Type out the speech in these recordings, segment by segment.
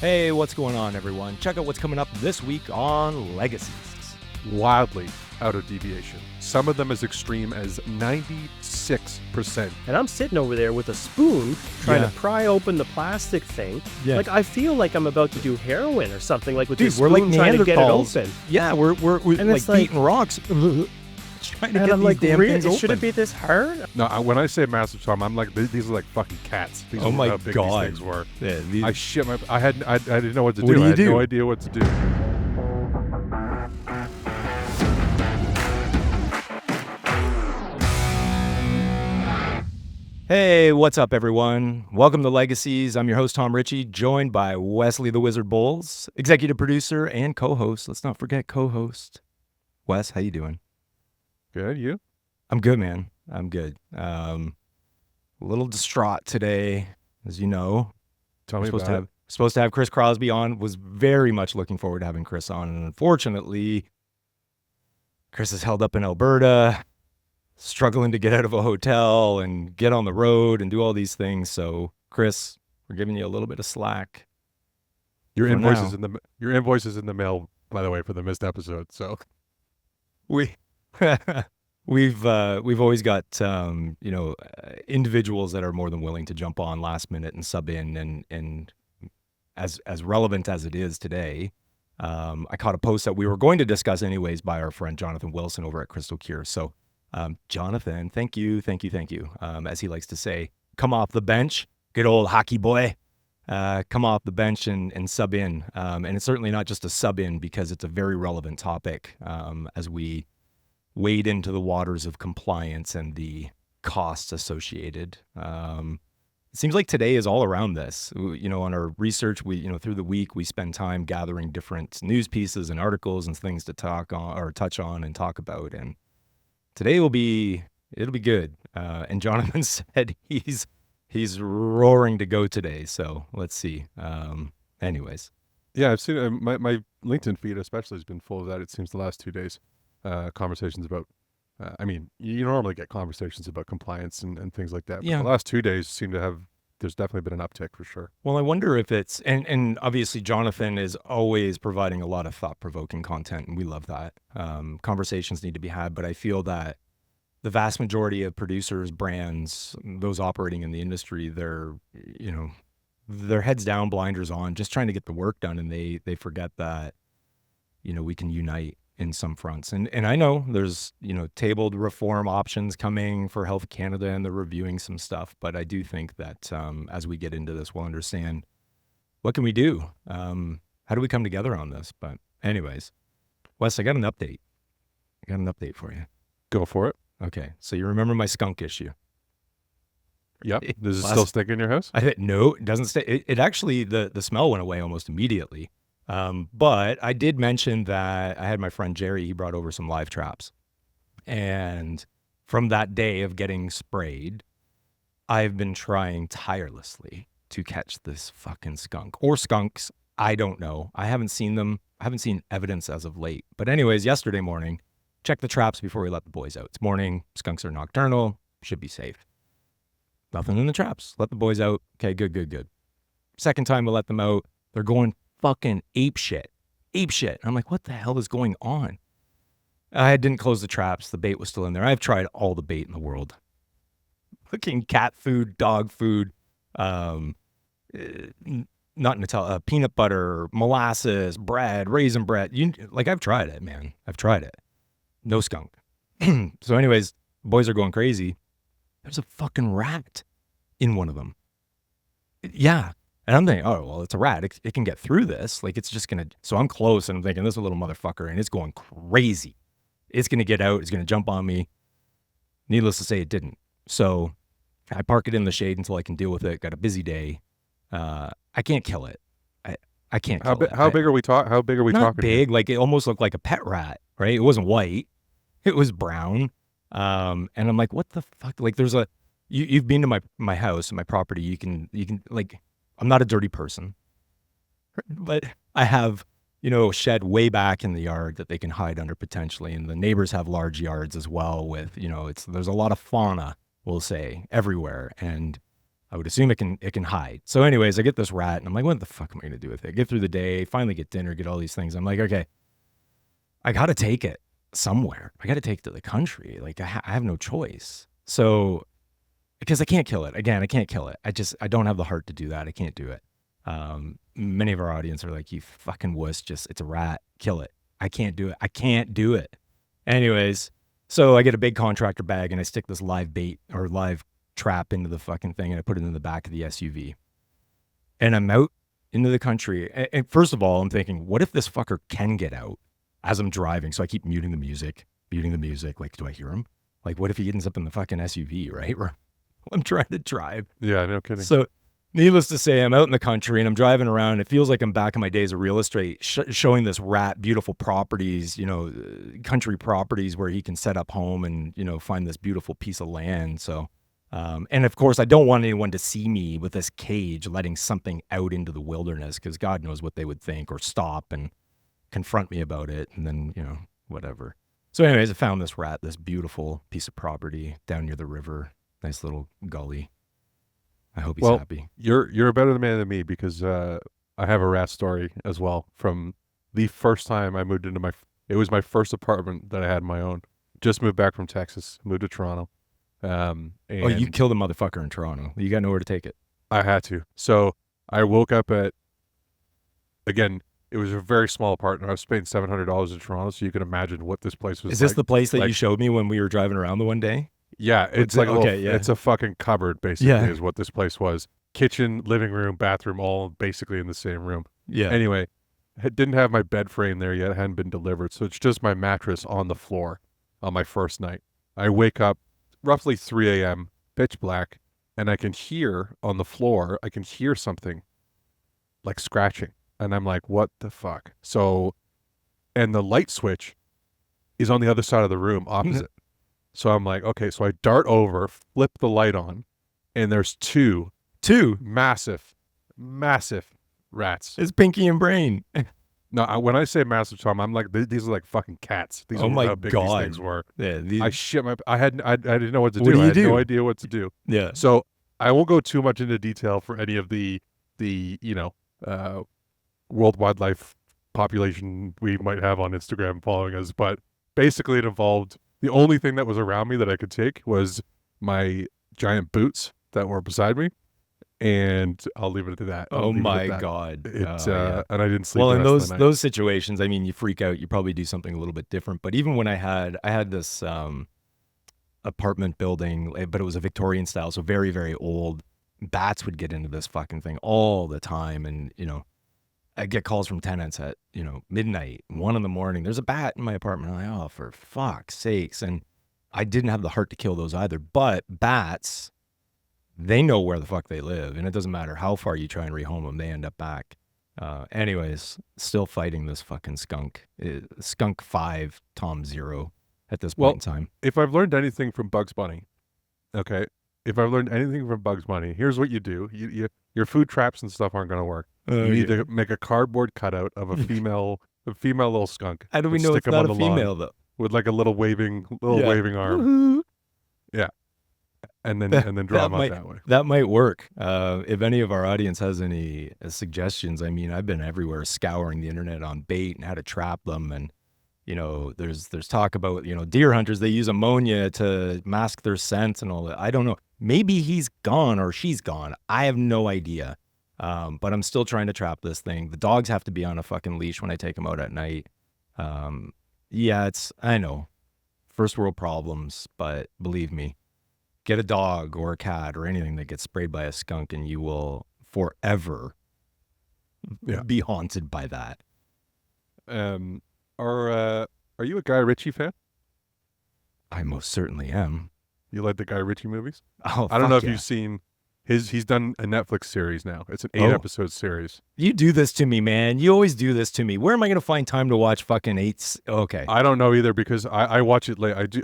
Hey, what's going on, everyone? Check out what's coming up this week on Legacies. Wildly out of deviation. Some of them as extreme as 96%. And I'm sitting over there with a spoon trying Yeah. to pry open the plastic thing. Yeah. Like, I feel like I'm about to do heroin or something, like with Dude, this we're spoon like trying to get it Neanderthals. open. Yeah, we're And like it's like- beating rocks. Trying to And get I'm these like, damn things open. should it be this hard? No, when I say massive Tom, I'm like, these are like fucking cats. These Oh are my how big God. these things were. Yeah, these- I shit my. I didn't know what to What do. do I you had do? no idea what to do. Hey, what's up, everyone? Welcome to Legacies. I'm your host, Tom Ritchie, joined by Wesley the Wizard Bowles, executive producer and co-host. Let's not forget co-host. Wes, how you doing? Good, you? I'm good, man. I'm good. A little distraught today, as you know. Tell We're me supposed about to have supposed to have Chris Crosbie on. Was very much looking forward to having Chris on, and unfortunately, Chris is held up in Alberta, struggling to get out of a hotel and get on the road and do all these things. So, Chris, we're giving you a little bit of slack. Your For invoices now. your invoices in the mail, by the way, for the missed episode. So We we've always got individuals that are more than willing to jump on last minute and sub in, and as relevant as it is today, I caught a post that we were going to discuss anyways by our friend Jonathan Wilson over at Crystal Cure. So Jonathan, thank you, as he likes to say, come off the bench, good old hockey boy. Come off the bench and sub in. And it's certainly not just a sub in, because it's a very relevant topic as we wade into the waters of compliance and the costs associated. It seems like today is all around this. On our research, through the week, we spend time gathering different news pieces and articles and things to talk on or touch on and talk about. And today it'll be good. And Jonathan said he's roaring to go today. So let's see. Anyways. yeah, I've seen my LinkedIn feed especially has been full of that. It seems the last 2 days, conversations about. You normally get conversations about compliance and things like that. But Yeah. the last 2 days seem to have. There's definitely been an uptick for sure. Well, I wonder if it's, and obviously Jonathan is always providing a lot of thought-provoking content, and we love that. Conversations need to be had, but I feel that the vast majority of producers, brands, those operating in the industry, they're heads down, blinders on, just trying to get the work done, and they forget that, we can unite in some fronts. And I know there's, tabled reform options coming for Health Canada, and they're reviewing some stuff, but I do think that as we get into this, we'll understand what can we do? How do we come together on this? But anyways, Wes, I got an update. For you. Go for it. Okay, so you remember my skunk issue? Yep. Does it Last- still stick in your house? I think no, it doesn't stay. It actually, the smell went away almost immediately. But I did mention that I had my friend Jerry, he brought over some live traps. And from that day of getting sprayed, I've been trying tirelessly to catch this fucking skunk or skunks. I don't know. I haven't seen them. I haven't seen evidence as of late. But anyways, yesterday morning, check the traps before we let the boys out. It's morning. Skunks are nocturnal. Should be safe. Nothing in the traps. Let the boys out. Okay, good. Second time we let them out, they're going fucking ape shit. And I'm like, what the hell is going on? I didn't close the traps. The bait was still in there. I've tried all the bait in the world. Fucking cat food, dog food, not Nutella, peanut butter, molasses, bread, raisin bread. I've tried it, man. I've tried it. No skunk. So anyways, boys are going crazy. There's a fucking rat in one of them. Yeah. And I'm thinking, oh, well, it's a rat. It can get through this. Like, it's just going to. So I'm close, and I'm thinking, this is a little motherfucker, and it's going crazy. It's going to get out. It's going to jump on me. Needless to say, it didn't. So I park it in the shade until I can deal with it. Got a busy day. I can't kill it. I can't kill it. How big are we talking? How big are we Not talking? big. Like, it almost looked like a pet rat, right? It wasn't white. It was brown. And I'm like, what the fuck? Like, there's you've been to my house, my property. You can like, I'm not a dirty person, but I have, a shed way back in the yard that they can hide under potentially. And the neighbors have large yards as well with, there's a lot of fauna, we'll say, everywhere. And I would assume it can hide. So anyways, I get this rat and I'm like, what the fuck am I going to do with it? Get through the day, finally get dinner, get all these things. I'm like, okay, I got to take it somewhere. I got to take it to the country. Like I have no choice. So because I can't kill it. Again, I can't kill it. I don't have the heart to do that. I can't do it. Many of our audience are like, you fucking wuss, it's a rat, kill it. I can't do it. I can't do it. Anyways, so I get a big contractor bag and I stick this live bait or live trap into the fucking thing and I put it in the back of the SUV. And I'm out into the country. And first of all, I'm thinking, what if this fucker can get out as I'm driving? So I keep muting the music. Like, do I hear him? Like, what if he ends up in the fucking SUV, right? Where I'm trying to drive. Yeah, no kidding. So needless to say, I'm out in the country and I'm driving around. And it feels like I'm back in my days of real estate, showing this rat beautiful properties, country properties where he can set up home and, find this beautiful piece of land. So, and of course, I don't want anyone to see me with this cage letting something out into the wilderness because God knows what they would think or stop and confront me about it. And then, whatever. So anyways, I found this rat, this beautiful piece of property down near the river. Nice little gully. I hope he's happy. You're a better man than me because I have a rat story as well from the first time I moved into it was my first apartment that I had my own. Just moved back from Texas, moved to Toronto. And you killed a motherfucker in Toronto. You got nowhere to take it. I had to. So I woke up again, it was a very small apartment. I was paying $700 in Toronto, so you can imagine what this place was. Is this like. the place that you showed me when we were driving around the one day? Yeah, it's like it's a fucking cupboard basically is what this place was. Kitchen, living room, bathroom, all basically in the same room. Yeah. Anyway, didn't have my bed frame there yet. It hadn't been delivered, so it's just my mattress on the floor on my first night. I wake up roughly 3 a.m., pitch black, and I can hear on the floor, something like scratching. And I'm like, what the fuck? So, and the light switch is on the other side of the room opposite. So I'm like, okay, so I dart over, flip the light on, and there's two massive rats. It's Pinky and Brain. No, when I say massive, Tom, I'm like, these are like fucking cats. These are how big these things were. Yeah, I didn't know what to do. What do you I had do? no idea what to do. Yeah. So I won't go too much into detail for any of the world wildlife population we might have on Instagram following us, but basically it involved the only thing that was around me that I could take was my giant boots that were beside me, and I'll leave it at that. Oh my God! And I didn't sleep. Well, the in rest of the night. those situations, I mean, you freak out. You probably do something a little bit different. But even when I had this apartment building, but it was a Victorian style, so very, very old. Bats would get into this fucking thing all the time, and I get calls from tenants at, midnight, 1 a.m. There's a bat in my apartment. I'm like, oh, for fuck's sakes. And I didn't have the heart to kill those either. But bats, they know where the fuck they live. And it doesn't matter how far you try and rehome them, they end up back. Anyways, still fighting this fucking skunk. Skunk 5, Tom 0 at this point in time. If I've learned anything from Bugs Bunny, okay, here's what you do. Your food traps and stuff aren't going to work. You need to make a cardboard cutout of a female little skunk. How do we know it's not a female though? With like a little waving arm. Yeah. And then draw them out that way. That might work. If any of our audience has any suggestions, I mean, I've been everywhere scouring the internet on bait and how to trap them. And, there's talk about, deer hunters, they use ammonia to mask their scent and all that. I don't know. Maybe he's gone or she's gone. I have no idea. But I'm still trying to trap this thing. The dogs have to be on a fucking leash when I take them out at night. I know, first world problems, but believe me, get a dog or a cat or anything that gets sprayed by a skunk and you will forever be haunted by that. Are you a Guy Ritchie fan? I most certainly am. You like the Guy Ritchie movies? Oh, I don't know if you've seen he's done a Netflix series now. It's an 8-episode series. You do this to me, man. You always do this to me. Where am I going to find time to watch fucking 8? Okay. I don't know either because I watch it late.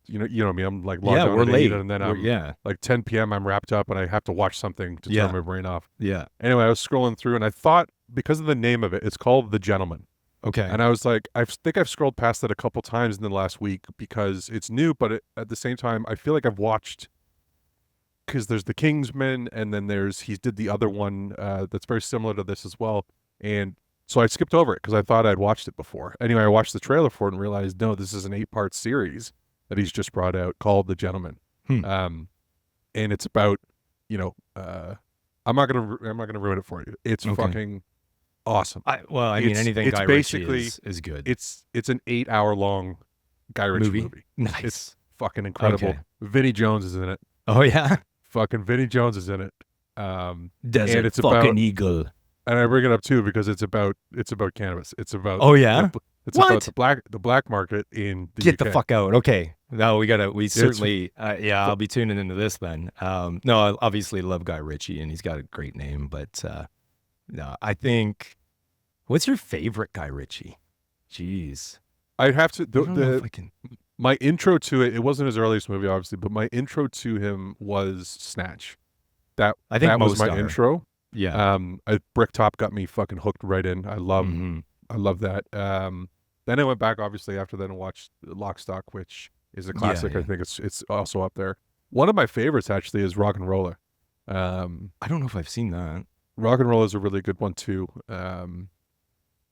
You know me. I'm like logged on we're at late. 8 and then like 10 p.m. I'm wrapped up and I have to watch something to turn my brain off. Yeah. Anyway, I was scrolling through and I thought because of the name of it, it's called The Gentleman. Okay. And I was like, I think I've scrolled past it a couple times in the last week because it's new, but at the same time, I feel like I've watched because there's the Kingsman, and then he did the other one that's very similar to this as well. And so I skipped over it because I thought I'd watched it before. Anyway, I watched the trailer for it and realized, no, this is an 8-part series that he's just brought out called The Gentleman. And it's about, I'm not gonna ruin it for you. It's fucking awesome. I mean, anything it's Guy basically Ritchie is good. It's an 8-hour long Guy Ritchie movie. Nice. It's fucking incredible. Okay. Vinnie Jones is in it. Oh yeah, Fucking Vinnie Jones is in it. Desert and it's fucking about, eagle. and I bring it up too because it's about cannabis. It's about Oh yeah, it's What? about the black market in the get UK. the fuck out. Okay, no, we certainly I'll be tuning into this then. No, I obviously love Guy Ritchie and he's got a great name, but no, I think. What's your favorite Guy Ritchie? Jeez, I have to I don't know if I can. my intro to it wasn't his earliest movie obviously, but my intro to him was Snatch. I think that was most my are. intro. Yeah. Bricktop got me fucking hooked right in. I love that. Then I went back obviously after that and watched Lock, Stock, which is a classic. yeah. I think it's also up there. One of my favorites actually is Rock and Roller. I don't know if I've seen that. Rock and Roll is a really good one too.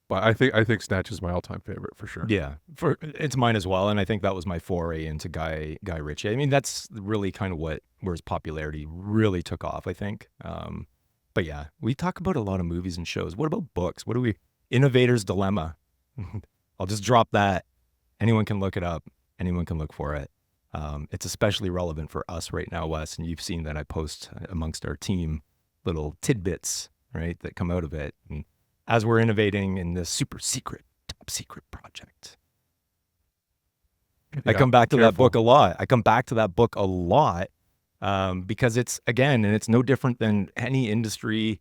But I think Snatch is my all-time favorite for sure. Yeah, it's mine as well, and I think that was my foray into Guy Ritchie. I mean, that's really kind of where his popularity really took off, I think. But yeah, we talk about a lot of movies and shows. What about books? What do we? Innovator's Dilemma. I'll just drop that. Anyone can look it up. Anyone can look for it. It's especially relevant for us right now, Wes, and you've seen that I post amongst our team little tidbits, right, that come out of it. And as we're innovating in this super secret, top secret project. I come back to that book a lot. Because it's, again, and it's no different than any industry,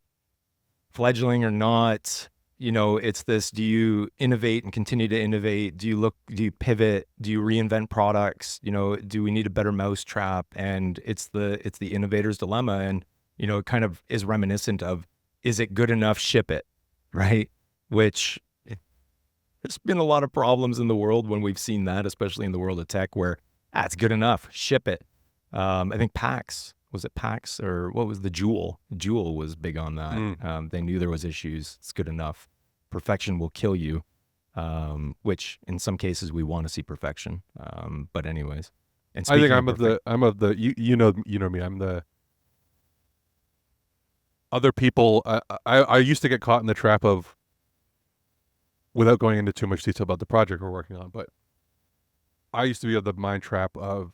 fledgling or not, it's this, do you innovate and continue to innovate? Do you pivot? Do you reinvent products? Do we need a better mousetrap? And it's the innovator's dilemma. And, it kind of is reminiscent of, is it good enough? Ship it. Right? Which there's been a lot of problems in the world when we've seen that, especially in the world of tech, where it's good enough, ship it. I think was it PAX or what was the Jewel? Jewel was big on that. They knew there was issues. It's good enough. Perfection will kill you, which in some cases we want to see perfection. But anyways, and I think I'm of the you know me. I'm the other people. I used to get caught in the trap of, without going into too much detail about the project we're working on, but I used to be of the mind trap of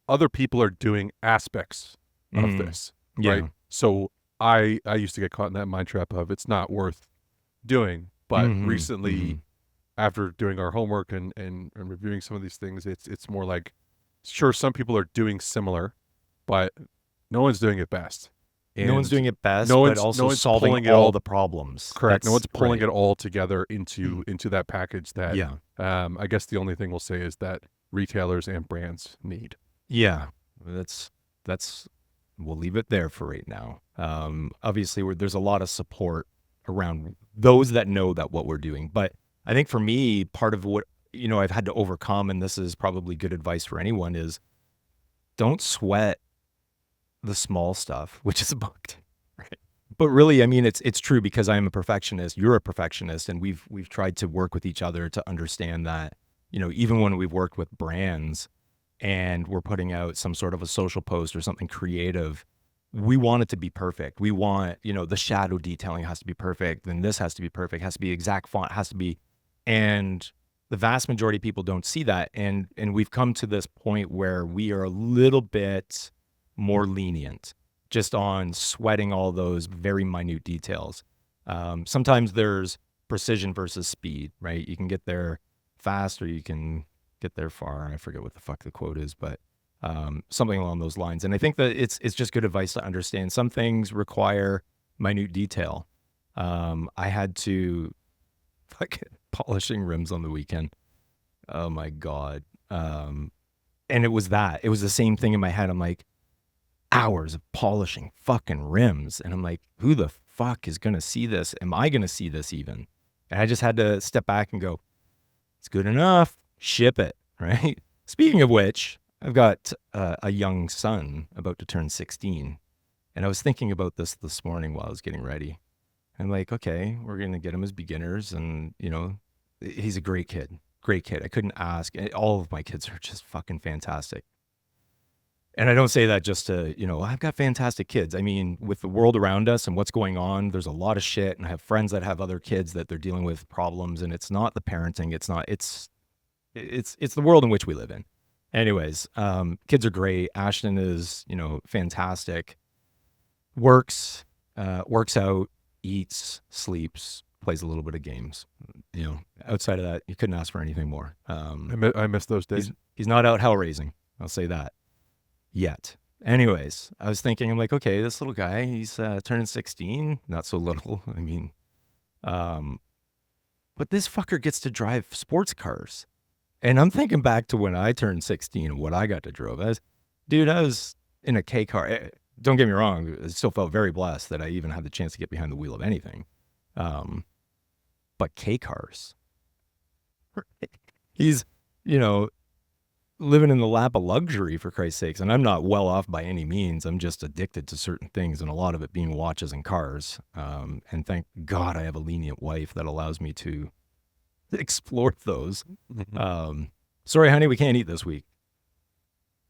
other people are doing aspects of this, right? So I used to get caught in that mind trap of it's not worth doing. But recently, after doing our homework and reviewing some of these things, it's more like, sure, some people are doing similar, but no one's doing it best. And no one's doing it best, no but one's also solving pulling it all all- the problems. Correct. No one's pulling right. it all together into that package that Yeah. I guess the only thing we'll say is that retailers and brands need. Yeah, that's we'll leave it there for right now. Obviously, there's a lot of support around those that know that what we're doing. But I think for me, part of what I've had to overcome, and this is probably good advice for anyone, is don't sweat the small stuff, which is a book. Right? But really, I mean, it's true because I am a perfectionist. You're a perfectionist, and we've tried to work with each other to understand that. Even when we've worked with brands and we're putting out some sort of a social post or something creative, we want it to be perfect. We want, the shadow detailing has to be perfect, then this has to be perfect, has to be exact font, has to be, and the vast majority of people don't see that. And we've come to this point where we are a little bit more lenient just on sweating all those very minute details. Sometimes there's precision versus speed, right? You can get there fast or you can get there far. I forget what the fuck the quote is, but something along those lines. And I think that it's just good advice to understand some things require minute detail. I had to polishing rims on the weekend. Oh my God. And it was the same thing in my head. I'm like, hours of polishing fucking rims. And I'm like, who the fuck is going to see this? Am I going to see this even? And I just had to step back and go, it's good enough. Ship it. Right. Speaking of which, I've got a young son about to turn 16, and I was thinking about this morning while I was getting ready. I'm like, okay, we're gonna get him as beginners, and he's a great kid, great kid. I couldn't ask. All of my kids are just fucking fantastic. And I don't say that just to, I've got fantastic kids. I mean, with the world around us and what's going on, there's a lot of shit. And I have friends that have other kids that they're dealing with problems, and it's not the parenting. It's the world in which we live in. Anyways, kids are great. Ashton is, fantastic. Works out, eats, sleeps, plays a little bit of games. Outside of that, you couldn't ask for anything more. I miss those days. He's not out hell raising. I'll say that. Yet. Anyways, I was thinking, I'm like, okay, this little guy, he's turning 16. Not so little. I mean, but this fucker gets to drive sports cars. And I'm thinking back to when I turned 16 and what I got to drive. I was in a K car. Don't get me wrong. I still felt very blessed that I even had the chance to get behind the wheel of anything. But K cars. He's, living in the lap of luxury, for Christ's sakes. And I'm not well off by any means. I'm just addicted to certain things, and a lot of it being watches and cars. And thank God I have a lenient wife that allows me to explore those. Sorry, honey, we can't eat this week.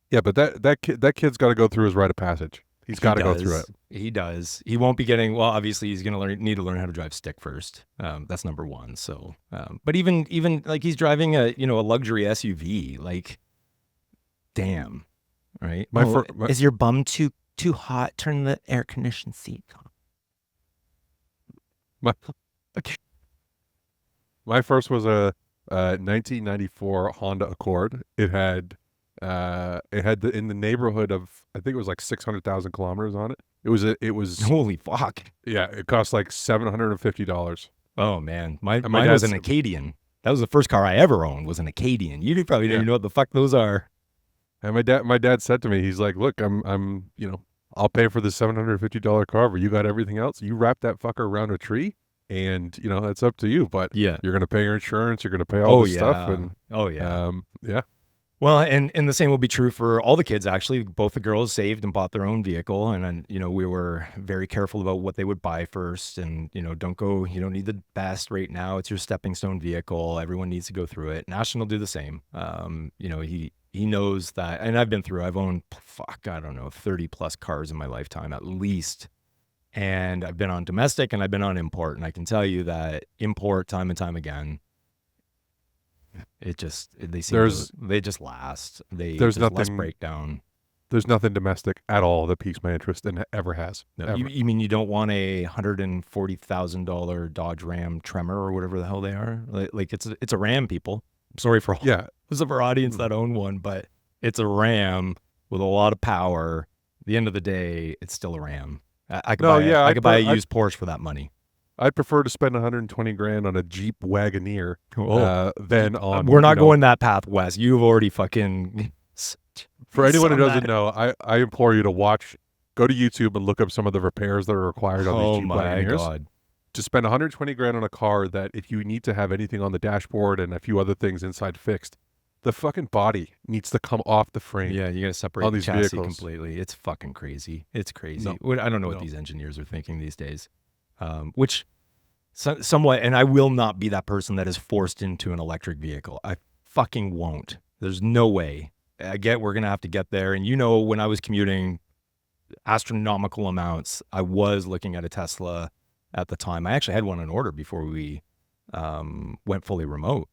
Yeah, but that kid's got to go through his rite of passage. He's got to go through it. He does. He won't be getting, well, obviously he's going to need to learn how to drive stick first. That's number one. So, but even like he's driving a luxury SUV, like, damn, right? Is your bum too hot? Turn the air conditioned seat on. My first was a 1994 Honda Accord. It had in the neighborhood of, I think it was like 600,000 kilometers on it. It was holy fuck. Yeah, it cost like $750. Oh man, mine was an Acadian. That was the first car I ever owned. Was an Acadian. You probably didn't even know what the fuck those are. And my dad said to me, he's like, look, I'm I'll pay for the $750 car, but you got everything else. You wrap that fucker around a tree, and it's up to you. But yeah, you're gonna pay your insurance. You're gonna pay all this stuff. And yeah. Well, and the same will be true for all the kids, actually. Both the girls saved and bought their own vehicle. And then, we were very careful about what they would buy first. And, you don't need the best right now. It's your stepping stone vehicle. Everyone needs to go through it. And Ashton will do the same. He knows that. And I've been through, I've owned, 30 plus cars in my lifetime at least. And I've been on domestic and I've been on import. And I can tell you that import, time and time again, they just last. There's nothing, less breakdown. There's nothing domestic at all that piques my interest, and it ever has. No, you mean you don't want a $140,000 Dodge Ram Tremor or whatever the hell they are? Like it's a Ram, people. I'm sorry for all of our audience that own one, but it's a Ram with a lot of power. At the end of the day, it's still a Ram. I could buy a used Porsche for that money. I'd prefer to spend $120,000 on a Jeep Wagoneer than on. We're not going that path, Wes. You've already fucking. For anyone who doesn't know, I implore you to go to YouTube and look up some of the repairs that are required on these Jeep Wagoneers. Oh my God! To spend $120,000 on a car that, if you need to have anything on the dashboard and a few other things inside fixed, the fucking body needs to come off the frame. Yeah, you got to separate the chassis completely. It's fucking crazy. It's crazy. No, I don't know what these engineers are thinking these days. Which somewhat, and I will not be that person that is forced into an electric vehicle. I fucking won't. There's no way. We're going to have to get there. And when I was commuting astronomical amounts, I was looking at a Tesla at the time. I actually had one in order before we went fully remote.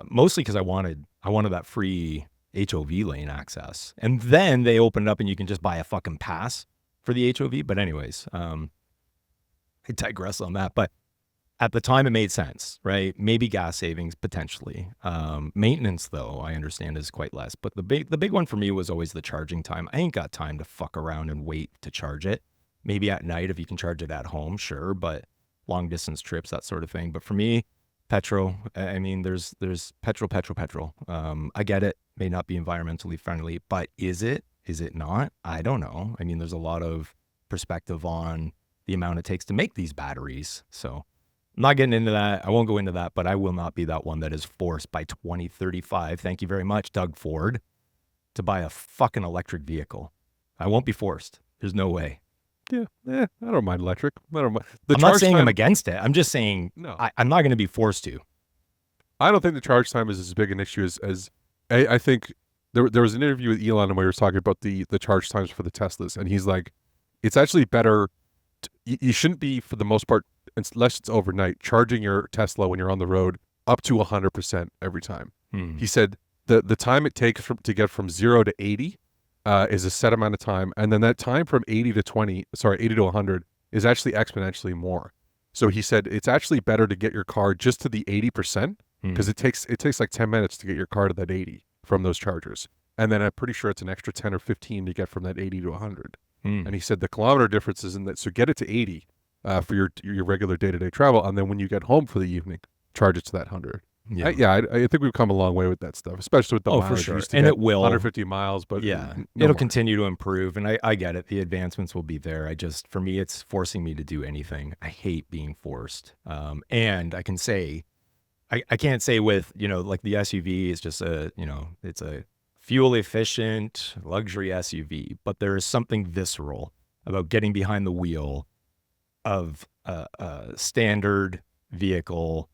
Mostly because I wanted that free HOV lane access. And then they opened up and you can just buy a fucking pass for the HOV. But anyways, I digress on that, but at the time it made sense, right? Maybe gas savings potentially. Maintenance, though, I understand is quite less. But the big one for me was always the charging time. I ain't got time to fuck around and wait to charge it. Maybe at night if you can charge it at home, sure, but long distance trips, that sort of thing. But for me, petrol. I mean, there's petrol. I get it. May not be environmentally friendly, but is it? Is it not? I don't know. I mean, there's a lot of perspective on the amount it takes to make these batteries. So I'm not getting into that. I won't go into that, but I will not be that one that is forced by 2035. Thank you very much, Doug Ford. to buy a fucking electric vehicle. I won't be forced. There's no way. Yeah, I don't mind electric. I don't mind. The I'm not charge saying time, I'm against it. I'm just saying No. I'm not going to be forced to. I don't think the charge time is as big an issue as I think there was an interview with Elon and we were talking about the charge times for the Teslas, and he's like, it's actually better. You shouldn't be, for the most part, unless it's overnight, charging your Tesla when you're on the road up to 100% every time. He said the time it takes to get from 0 to 80 is a set amount of time, and then that time from 80 to 100 is actually exponentially more. So he said it's actually better to get your car just to the 80%, because it takes like 10 minutes to get your car to that 80 from those chargers, and then I'm pretty sure it's an extra 10 or 15 to get from that 80 to 100. And he said the kilometer difference is in that. So get it to 80 for your regular day-to-day travel, and then when you get home for the evening, charge it to that 100. Yeah. I think we've come a long way with that stuff, especially with the mileage. for sure. Used to And get it will. 150 miles, but Yeah, no it'll more. continue to improve, and I get it. The advancements will be there. For me, it's forcing me to do anything. I hate being forced. And I can say, I can't say with, like the SUV is just it's a fuel efficient luxury SUV, but there is something visceral about getting behind the wheel of a standard vehicle,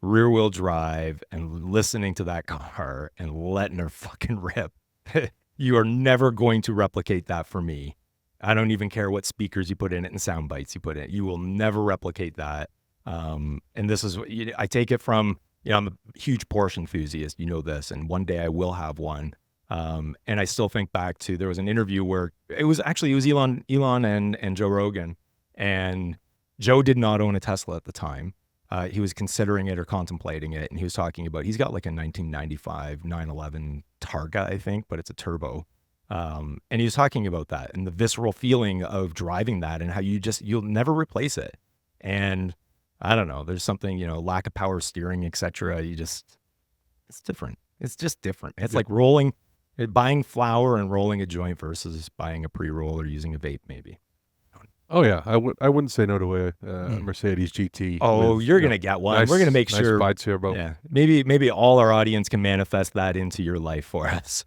rear wheel drive, and listening to that car and letting her fucking rip. You are never going to replicate that for me. I don't even care what speakers you put in it and sound bites you put in it. You will never replicate that. And this is what I take it from, I'm a huge Porsche enthusiast, this, and one day I will have one. And I still think back to, there was an interview where it was Elon and Joe Rogan, and Joe did not own a Tesla at the time. He was considering it or contemplating it, and he was talking about, he's got like a 1995 911 Targa, I think, but it's a turbo. And he was talking about that and the visceral feeling of driving that and how you'll never replace it. And I don't know, there's something, lack of power steering, etc. It's different. It's just different. It's like buying flour and rolling a joint versus buying a pre-roll or using a vape, maybe. Oh yeah, I wouldn't say no to a Mercedes GT. Oh, with, you're gonna get one. Nice, We're gonna make nice sure. bites here, bro. Yeah, maybe all our audience can manifest that into your life for us.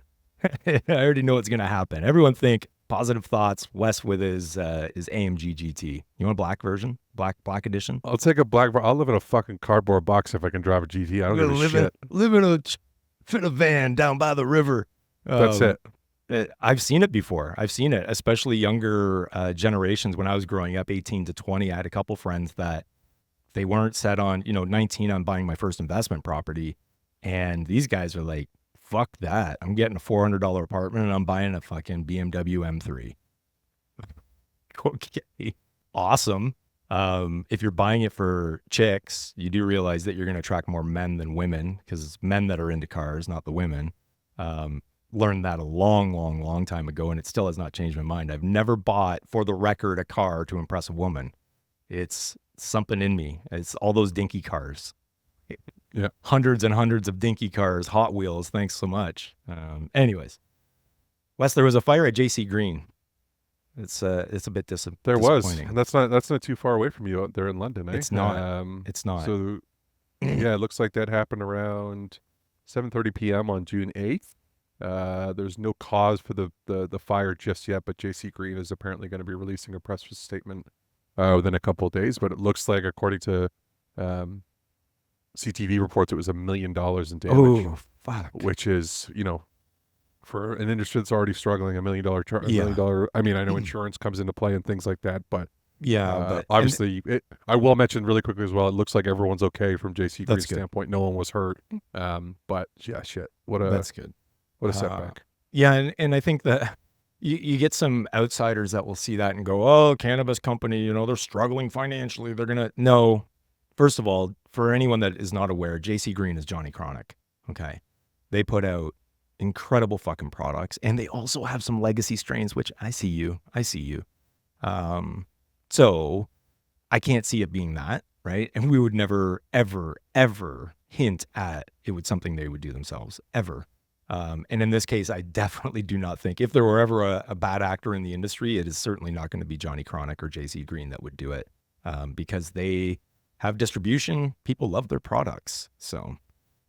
I already know what's gonna happen. Everyone think positive thoughts. Wes with his AMG GT. You want a black version? Black edition? I'll take a black. I'll live in a fucking cardboard box if I can drive a GT. I don't give a shit. Live in a van down by the river. That's it. I've seen it before. I've seen it, especially younger generations. When I was growing up, 18 to 20, I had a couple friends that they weren't set on, 19 on buying my first investment property. And these guys are like, fuck that. I'm getting a $400 apartment and I'm buying a fucking BMW M3. Okay. Awesome. If you're buying it for chicks, you do realize that you're going to attract more men than women, because it's men that are into cars, not the women. Learned that a long time ago, and it still has not changed my mind. I've never bought, for the record, a car to impress a woman. It's something in me. It's all those dinky cars. Yeah. Hundreds and hundreds of dinky cars, Hot Wheels. Thanks so much. Anyways, Wes, there was a fire at JC Green. It's a bit disappointing. There was, and that's not too far away from you out there in London, eh? It's not. It's not. So, yeah, it looks like that happened around 7:30 p.m. on June 8th. There's no cause for the fire just yet, but JC Green is apparently going to be releasing a press statement within a couple of days. But it looks like, according to CTV reports, it was $1 million in damage. Oh, fuck. Which is, for an industry that's already struggling, $1 million. I mean, I know insurance comes into play and things like that, but but obviously, I will mention really quickly as well, it looks like everyone's okay from JC Green's standpoint. No one was hurt. But yeah, shit. That's good. What a setback. Yeah, and I think that you get some outsiders that will see that and go, oh, cannabis company, they're struggling financially. They're going to... No. First of all, for anyone that is not aware, JC Green is Johnny Chronic. Okay. They put out incredible fucking products, and they also have some legacy strains, which I see you. So I can't see it being that, right? And we would never, ever, ever hint at it was something they would do themselves, ever. And in this case, I definitely do not think, if there were ever a bad actor in the industry, it is certainly not going to be Johnny Chronic or JC Green that would do it, because they have distribution. People love their products. So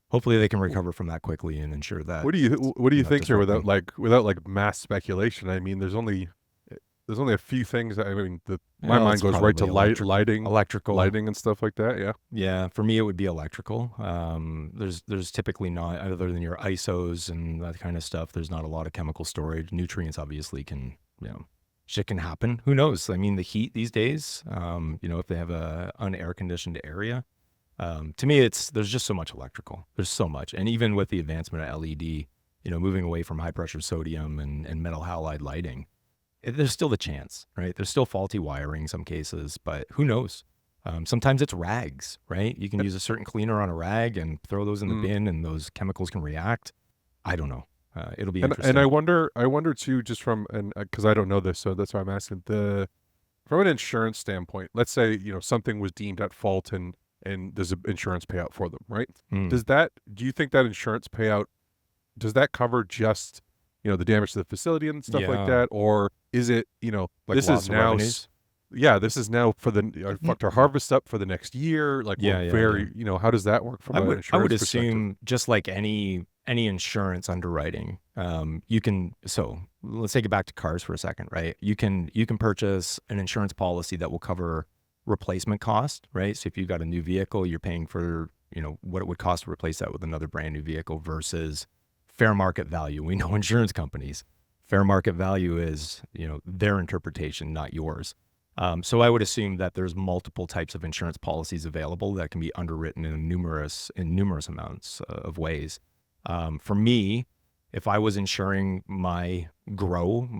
hopefully they can recover from that quickly and ensure that. What do you not think here disrupting. without like mass speculation? I mean, there's only a few things. I mean, my Well, mind it's goes right to probably electrical. lighting and stuff like that. Yeah. Yeah, for me it would be electrical. There's typically not, other than your ISOs and that kind of stuff. There's not a lot of chemical storage. Nutrients obviously can, shit can happen. Who knows? I mean, the heat these days. If they have a unair conditioned area. To me, there's just so much electrical. There's so much, and even with the advancement of LED, moving away from high pressure sodium and metal halide lighting, there's still the chance, right? There's still faulty wiring in some cases, but who knows? Sometimes it's rags, right? You can use a certain cleaner on a rag and throw those in the bin, and those chemicals can react. I don't know. It'll be interesting. And I wonder too, just from because I don't know this, so that's why I'm asking. From an insurance standpoint, let's say something was deemed at fault and there's an insurance payout for them, right? Do you think that insurance payout, does that cover just the damage to the facility and stuff like that, or is it Like this loss is of now revenues? this is now for I fucked our harvest up for the next year, like we're very how does that work from an insurance I would perspective? assume, just like any insurance underwriting, you can. So let's take it back to cars for a second, right? You can purchase an insurance policy that will cover replacement cost, right? So if you've got a new vehicle, you're paying for what it would cost to replace that with another brand new vehicle versus fair market value. We know insurance companies, fair market value is their interpretation, not yours. So I would assume that there's multiple types of insurance policies available that can be underwritten in numerous amounts of ways. For me, if I was insuring my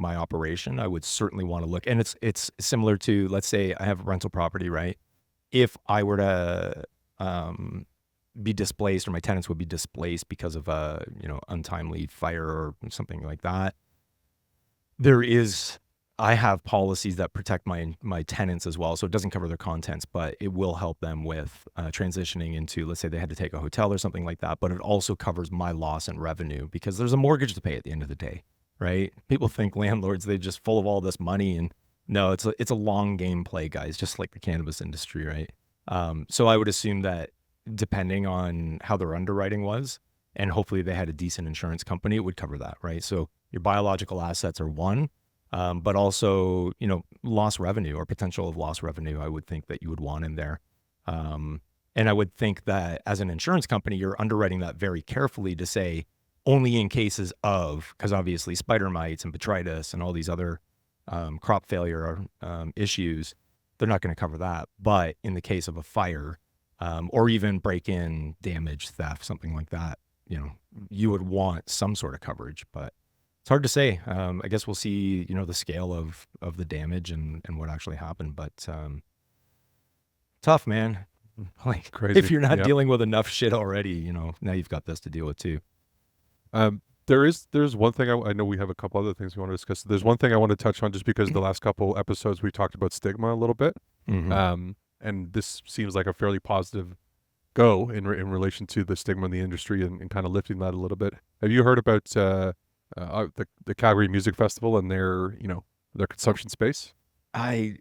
operation, I would certainly want to look, and it's similar to, let's say I have a rental property, right? If I were to be displaced, or my tenants would be displaced because of a untimely fire or something like that, I have policies that protect my tenants as well. So it doesn't cover their contents, but it will help them with transitioning into, let's say they had to take a hotel or something like that. But it also covers my loss in revenue because there's a mortgage to pay at the end of the day, right? People think landlords, they're just full of all this money, and no, it's a long game play, guys, just like the cannabis industry, right? So I would assume that depending on how their underwriting was, and hopefully they had a decent insurance company, it would cover that, right? So your biological assets are one. But also, lost revenue or potential of lost revenue, I would think that you would want in there. And I would think that as an insurance company, you're underwriting that very carefully to say only in cases of, because obviously spider mites and botrytis and all these other crop failure issues, they're not going to cover that. But in the case of a fire or even break-in, damage, theft, something like that, you would want some sort of coverage, but it's hard to say. I guess we'll see, the scale of the damage and what actually happened. But tough, man. Like, Crazy. if you're not Yep. dealing with enough shit already, now you've got this to deal with too. There's one thing I know we have a couple other things we want to discuss. There's one thing I want to touch on just because the last couple episodes we talked about stigma a little bit. And this seems like a fairly positive go in relation to the stigma in the industry and kind of lifting that a little bit. Have you heard about the Calgary Music Festival and their consumption space? I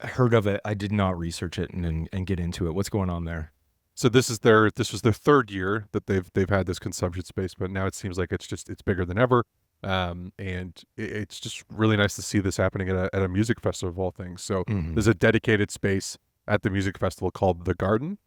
heard of it. I did not research it and get into it. What's going on there? So this was their third year that they've had this consumption space, but now it seems like it's bigger than ever. And it's just really nice to see this happening at a music festival of all things. So there's a dedicated space at the music festival called The Garden,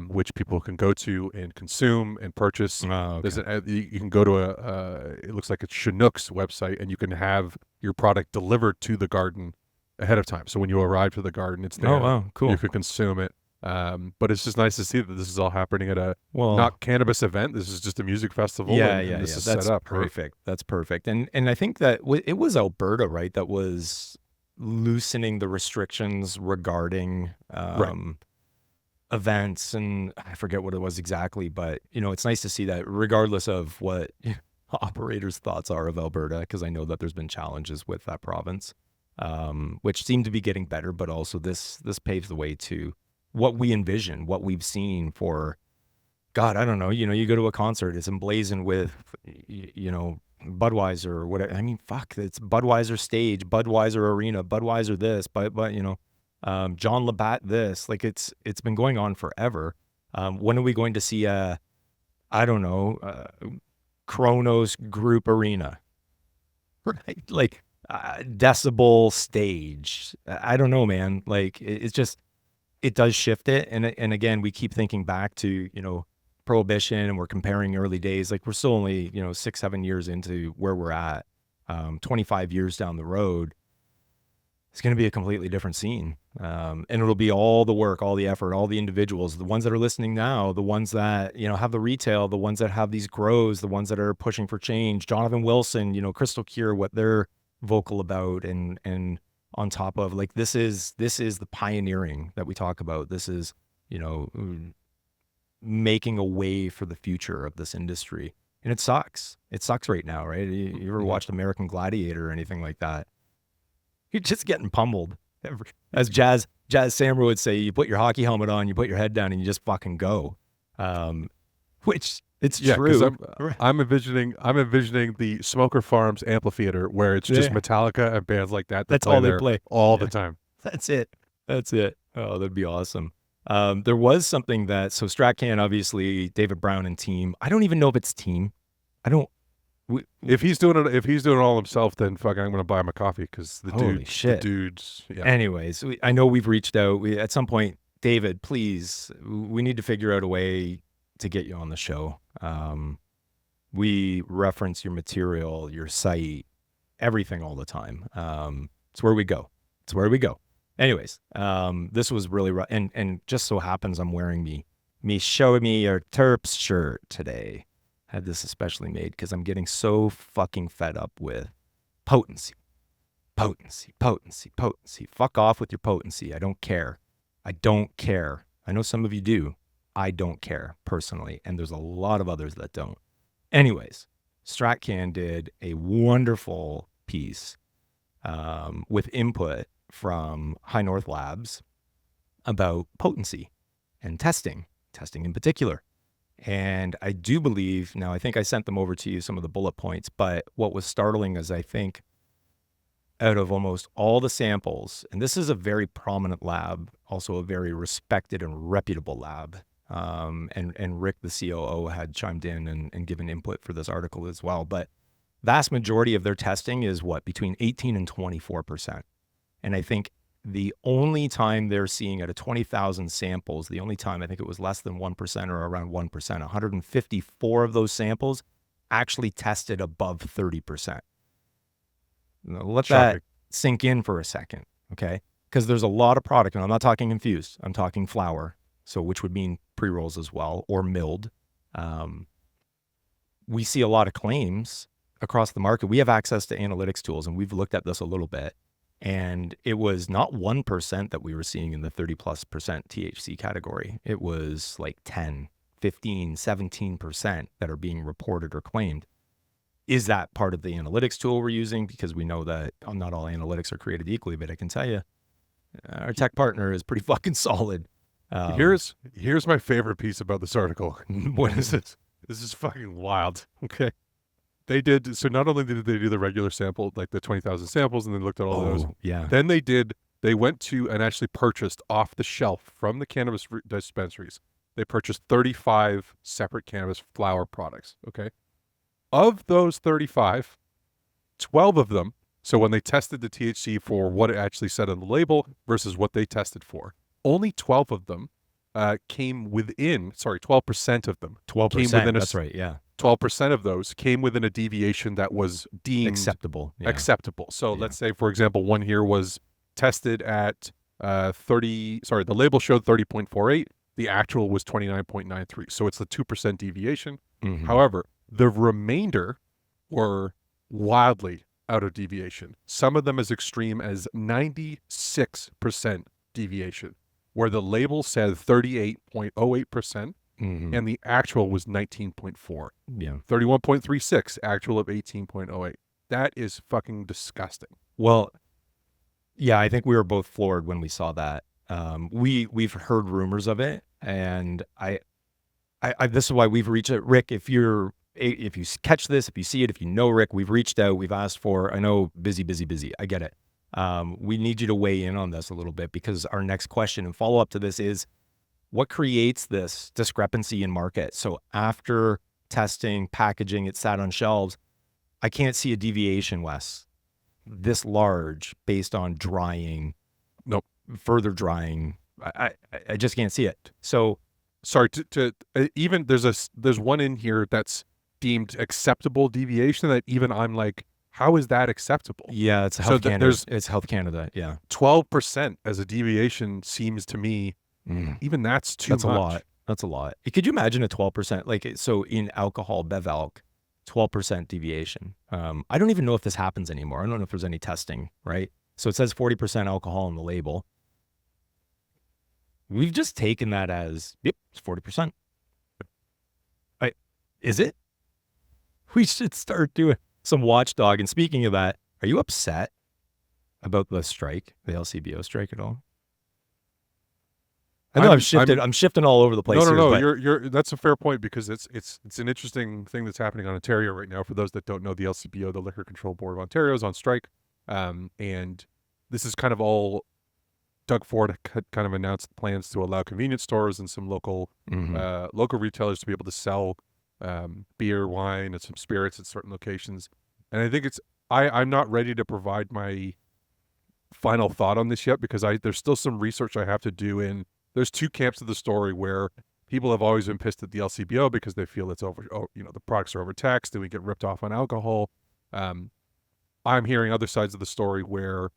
which people can go to and consume and purchase. Oh, okay. You can go to it looks like it's Chinook's website, and you can have your product delivered to the garden ahead of time. So when you arrive to the garden, it's there. Oh, wow, cool. You can consume it. But it's just nice to see that this is all happening at a Well, not cannabis event. This is just a music festival. And this is That's set up. perfect. That's perfect. And I think that it was Alberta, right, that was loosening the restrictions regarding events, and I forget what it was exactly, but it's nice to see that regardless of what operators' thoughts are of Alberta, because I know that there's been challenges with that province, which seem to be getting better, but also this paves the way to what we envision, what we've seen for, God, I don't know, you go to a concert, it's emblazoned with, Budweiser or whatever. I mean, fuck, it's Budweiser stage, Budweiser arena, Budweiser this, but John Labatt this. Like, it's been going on forever. When are we going to see a I don't know, Kronos Group Arena, right? Like decibel stage. I don't know, man. Like it's just, it does shift it. And again, we keep thinking back to, prohibition, and we're comparing early days. Like we're still only, 6, 7 years into where we're at. 25 years down the road, it's going to be a completely different scene. And it'll be all the work, all the effort, all the individuals, the ones that are listening now, the ones that, have the retail, the ones that have these grows, the ones that are pushing for change, Jonathan Wilson, Crystal Cure, what they're vocal about. And on top of, like, this is the pioneering that we talk about. This is, making a way for the future of this industry. And it sucks. It sucks right now, right? You ever watched American Gladiator or anything like that? You're just getting pummeled. As Jazz Samra would say, you put your hockey helmet on, you put your head down, and you just fucking go. Which it's true. I'm envisioning the Smoker Farms amphitheater where it's just Metallica and bands like that. That's all they play all the time. That's it. Oh, that'd be awesome. There was something that, so Stratcann, obviously, David Brown and team. I don't even know if it's team. If he's doing it all himself, then fucking I'm gonna buy him a coffee because the dudes. Yeah. Anyways, I know we've reached out. At some point, David, please, we need to figure out a way to get you on the show. We reference your material, your site, everything all the time. It's where we go. Anyways, this was really and just so happens I'm wearing me show me your Terps shirt today. Had this especially made because I'm getting so fucking fed up with potency. Fuck off with your potency. I don't care. I know some of you do. I don't care personally, and there's a lot of others that don't. Anyways, Stratcann did a wonderful piece with input from High North Labs about potency and testing in particular. And I do believe, now I think I sent them over to you, some of the bullet points, but what was startling is I think out of almost all the samples, and this is a very prominent lab, also a very respected and reputable lab, and Rick, the COO, had chimed in and given input for this article as well, but vast majority of their testing is between 18 and 24%. And I think the only time they're seeing out of 20,000 samples, the only time I think it was less than 1% or around 1%, 154 of those samples actually tested above 30%. Let that sink in for a second, okay? Because there's a lot of product, and I'm not talking infused, I'm talking flower, so which would mean pre-rolls as well, or milled. We see a lot of claims across the market. We have access to analytics tools, and we've looked at this a little bit. And it was not 1% that we were seeing in the 30+% THC category. It was like 10, 15, 17% that are being reported or claimed. Is that part of the analytics tool we're using? Because we know that not all analytics are created equally, but I can tell you, our tech partner is pretty fucking solid. Here's my favorite piece about this article. What is this? This is fucking wild. Okay. They did, so not only did they do the regular sample, like the 20,000 samples, and they looked at all those. Yeah. Then they went to and actually purchased off the shelf from the cannabis dispensaries. They purchased 35 separate cannabis flower products, okay? Of those 35, 12 of them, so when they tested the THC for what it actually said on the label versus what they tested for, only 12 of them came within, 12% of them. 12%, came within that's right, yeah. 12% of those came within a deviation that was deemed acceptable. Yeah. Acceptable. So let's say, for example, one here was tested at 30, the label showed 30.48. The actual was 29.93. So it's the 2% deviation. Mm-hmm. However, the remainder were wildly out of deviation. Some of them as extreme as 96% deviation, where the label said 38.08%. Mm-hmm. And the actual was 19.4. Yeah. 31.36, actual of 18.08. That is fucking disgusting. Well, yeah, I think we were both floored when we saw that. We've heard rumors of it, and I this is why we've reached out. Rick, if you catch this, if you see it, if you know Rick, we've reached out, we've asked for, I know busy. I get it. We need you to weigh in on this a little bit, because our next question and follow up to this is, what creates this discrepancy in market? So after testing, packaging, it sat on shelves. I can't see a deviation, Wes, this large based on drying. Nope. Further drying. I just can't see it. So sorry to even there's one in here that's deemed acceptable deviation that even I'm like, how is that acceptable? yeah, it's Health Canada. It's Health Canada. Yeah, 12% as a deviation seems to me, even that's too much. A lot. That's a lot. Could you imagine a 12%? Like, so in alcohol, bev alc, 12% deviation. I don't even know if this happens anymore. I don't know if there's any testing, right? So it says 40% alcohol on the label. We've just taken that as, yep, it's 40%. Is it? We should start doing some watchdog. And speaking of that, are you upset about the strike, the LCBO strike at all? I know I'm shifting all over the place. No. Here, You're that's a fair point because it's an interesting thing that's happening in Ontario right now. For those that don't know, the LCBO, the Liquor Control Board of Ontario, is on strike, and this is kind of all. Doug Ford kind of announced plans to allow convenience stores and some local retailers to be able to sell beer, wine, and some spirits at certain locations. And I think I'm not ready to provide my final thought on this yet because there's still some research I have to do in. There's two camps of the story where people have always been pissed at the LCBO because they feel it's the products are overtaxed and we get ripped off on alcohol. I'm hearing other sides of the story where,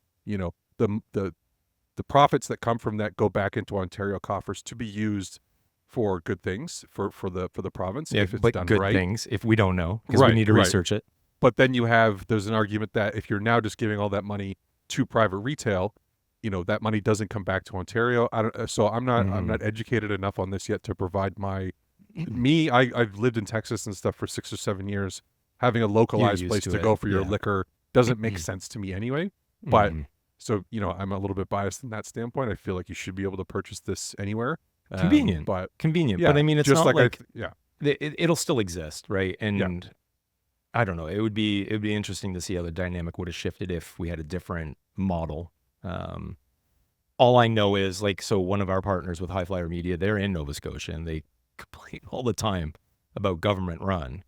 the profits that come from that go back into Ontario coffers to be used for good things for the province. Yeah, if it's but done good right. things if we don't know because we need to research it. But then there's an argument that if you're now just giving all that money to private retail, that money doesn't come back to Ontario. I'm not educated enough on this yet to provide I've lived in Texas and stuff for 6 or 7 years. Having a localized place to go for your liquor doesn't make sense to me anyway. But so, I'm a little bit biased in that standpoint. I feel like you should be able to purchase this anywhere. Convenient. But yeah, but I mean, it's just not like yeah. It'll still exist, right? And I don't know. It would be interesting to see how the dynamic would have shifted if we had a different model. All I know is so one of our partners with High Flyer Media, they're in Nova Scotia and they complain all the time about government run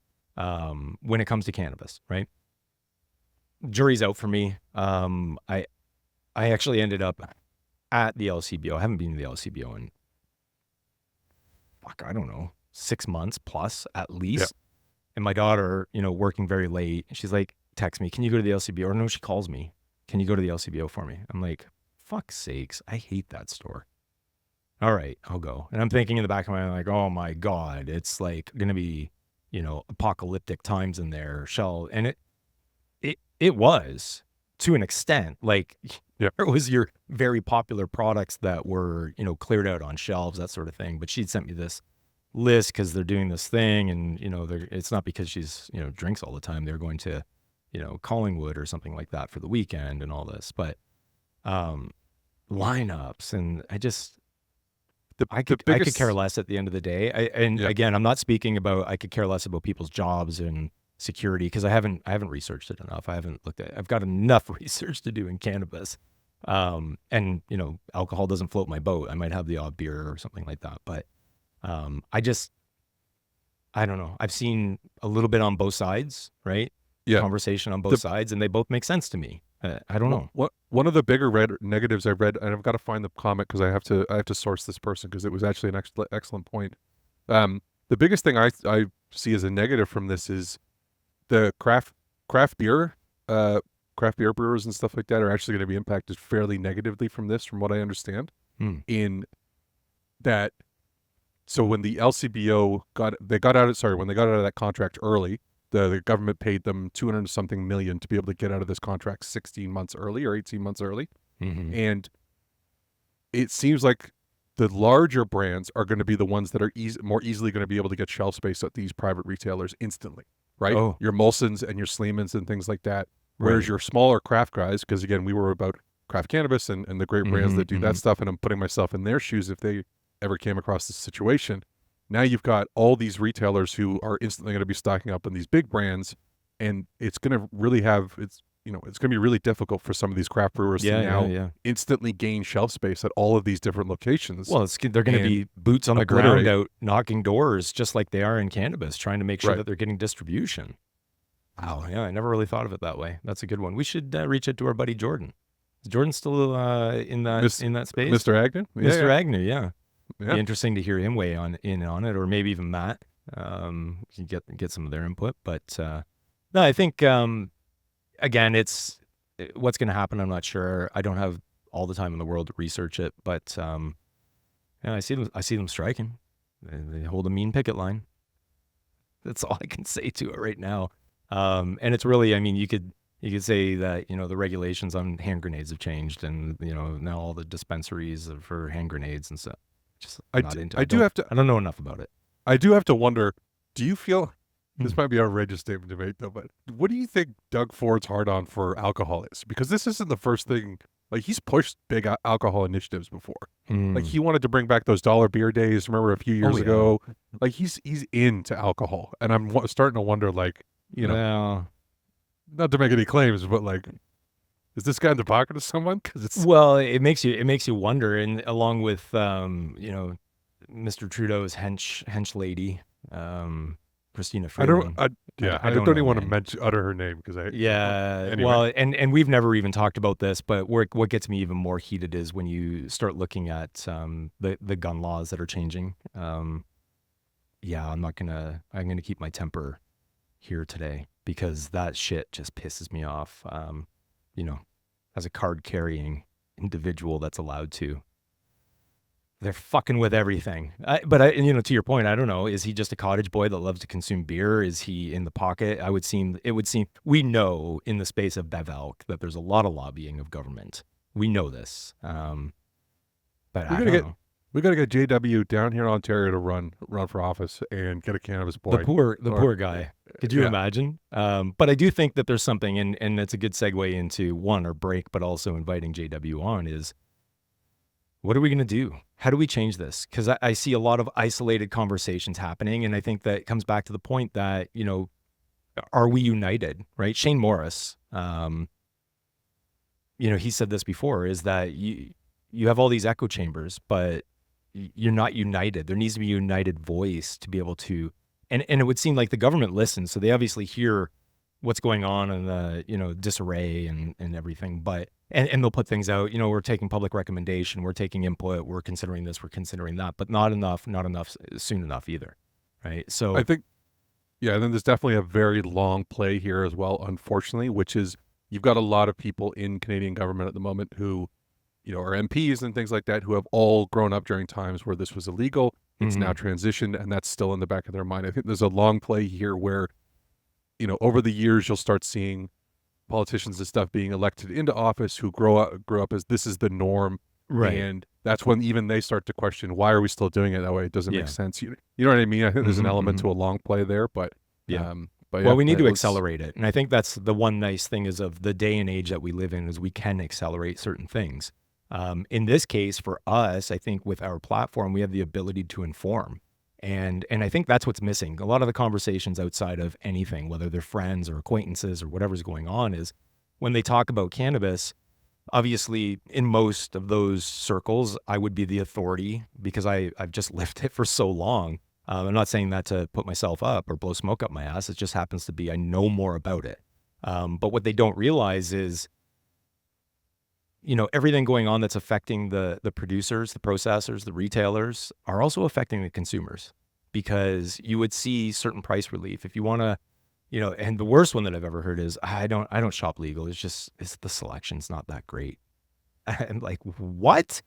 when it comes to cannabis, right? Jury's out for me. I actually ended up at the LCBO. I haven't been to the LCBO in, I don't know, 6 months plus at least. Yep. And my daughter, working very late, she's like, text me, can you go to the LCBO? Or no, she calls me, can you go to the LCBO for me? I'm like, fuck's sakes, I hate that store. All right, I'll go. And I'm thinking in the back of my mind, like, oh my God, it's like going to be, apocalyptic times in there. And it was to an extent, there was your very popular products that were, cleared out on shelves, that sort of thing. But she'd sent me this list because they're doing this thing. And, it's not because she's, drinks all the time. They're going to, Collingwood or something like that for the weekend and all this. But lineups, and I could care less at the end of the day. Again, I'm not speaking about, I could care less about people's jobs and security because I haven't researched it enough. I haven't looked at it. I've got enough research to do in cannabis. And alcohol doesn't float my boat. I might have the odd beer or something like that. But I don't know. I've seen a little bit on both sides, right? Yeah. Conversation on both sides, and they both make sense to me. I don't know. One of the bigger negatives I've read, and I've got to find the comment because I have to source this person because it was actually an excellent point. The biggest thing I see as a negative from this is the craft beer brewers and stuff like that are actually going to be impacted fairly negatively from this, from what I understand. In that, so when the LCBO got out of that contract early, the government paid them $200-something million to be able to get out of this contract 16 months early or 18 months early. And it seems like the larger brands are going to be the ones that are more easily going to be able to get shelf space at these private retailers instantly, right? Oh. Your Molsons and your Sleemans and things like that. Whereas your smaller craft guys, because again, we were about craft cannabis and the great brands that do that stuff, and I'm putting myself in their shoes if they ever came across this situation. Now you've got all these retailers who are instantly going to be stocking up on these big brands, and it's going to really it's going to be really difficult for some of these craft brewers to now yeah. instantly gain shelf space at all of these different locations. Well, they're going to and be boots on the ground obliterate. out knocking doors, just like they are in cannabis, trying to make sure Right. that they're getting distribution. Wow, yeah, I never really thought of it that way. That's a good one. We should reach out to our buddy Jordan. Is Jordan still in that space? Mr. Agnew? Mr. Agnew, yeah. Yeah. Be interesting to hear him weigh in on it, or maybe even Matt. You can get some of their input. But no, I think again, it's what's going to happen. I'm not sure. I don't have all the time in the world to research it, but yeah, I see them striking. They hold a mean picket line. That's all I can say to it right now. And it's really, I mean, you could say that, the regulations on hand grenades have changed, and now all the dispensaries are for hand grenades and stuff. Just I don't know enough about it. I do have to wonder, do you feel, this Hmm. might be an outrageous statement to make though, but what do you think Doug Ford's hard on for alcohol is? Because this isn't the first thing, like he's pushed big alcohol initiatives before. Like he wanted to bring back those dollar beer days, remember a few years yeah. ago? Like he's into alcohol. And I'm starting to wonder, like, Well, not to make any claims, but like, is this guy in the pocket of someone? Because it's it makes you wonder, and along with Mr. Trudeau's hench lady, Christina Freeland. I don't know, even want man. to utter her name because I Yeah, anyway. well, and we've never even talked about this, but what gets me even more heated is when you start looking at the gun laws that are changing. Yeah, I'm gonna keep my temper here today, because that shit just pisses me off. As a card carrying individual that's allowed to. They're fucking with everything. But to your point, I don't know. Is he just a cottage boy that loves to consume beer? Is he in the pocket? It would seem we know in the space of Bevalk that there's a lot of lobbying of government. We know this. But I don't know. We got to get JW down here in Ontario to run for office and get a cannabis boy. The poor guy. Could you imagine? But I do think that there's something, and it's a good segue into our break, but also inviting JW on is, what are we going to do? How do we change this? Because I see a lot of isolated conversations happening, and I think that it comes back to the point that, are we united, right? Shane Morris, he said this before, is that you have all these echo chambers, but you're not united. There needs to be a united voice to be able to, and it would seem like the government listens, so they obviously hear what's going on in the, disarray and everything, but, and they'll put things out, we're taking public recommendation, we're taking input, we're considering this, we're considering that, but not enough soon enough either. Right. So I think, and then there's definitely a very long play here as well, unfortunately, which is you've got a lot of people in Canadian government at the moment who, are MPs and things like that, who have all grown up during times where this was illegal. It's now transitioned, and that's still in the back of their mind. I think there's a long play here where, over the years, you'll start seeing politicians and stuff being elected into office who grow up as this is the norm. right. And that's when even they start to question, why are we still doing it that way? It doesn't make sense. You know what I mean? I think there's an element to a long play there, but well, we need to accelerate it. And I think that's the one nice thing is of the day and age that we live in, is we can accelerate certain things. In this case, for us, I think with our platform, we have the ability to inform. And I think that's what's missing. A lot of the conversations outside of anything, whether they're friends or acquaintances or whatever's going on, is when they talk about cannabis, obviously in most of those circles, I would be the authority because I've just lived it for so long. I'm not saying that to put myself up or blow smoke up my ass. It just happens to be I know more about it. But what they don't realize is, everything going on that's affecting the producers, the processors, the retailers are also affecting the consumers, because you would see certain price relief if you want to, and the worst one that I've ever heard is I don't shop legal. It's the selection's not that great. I'm like, what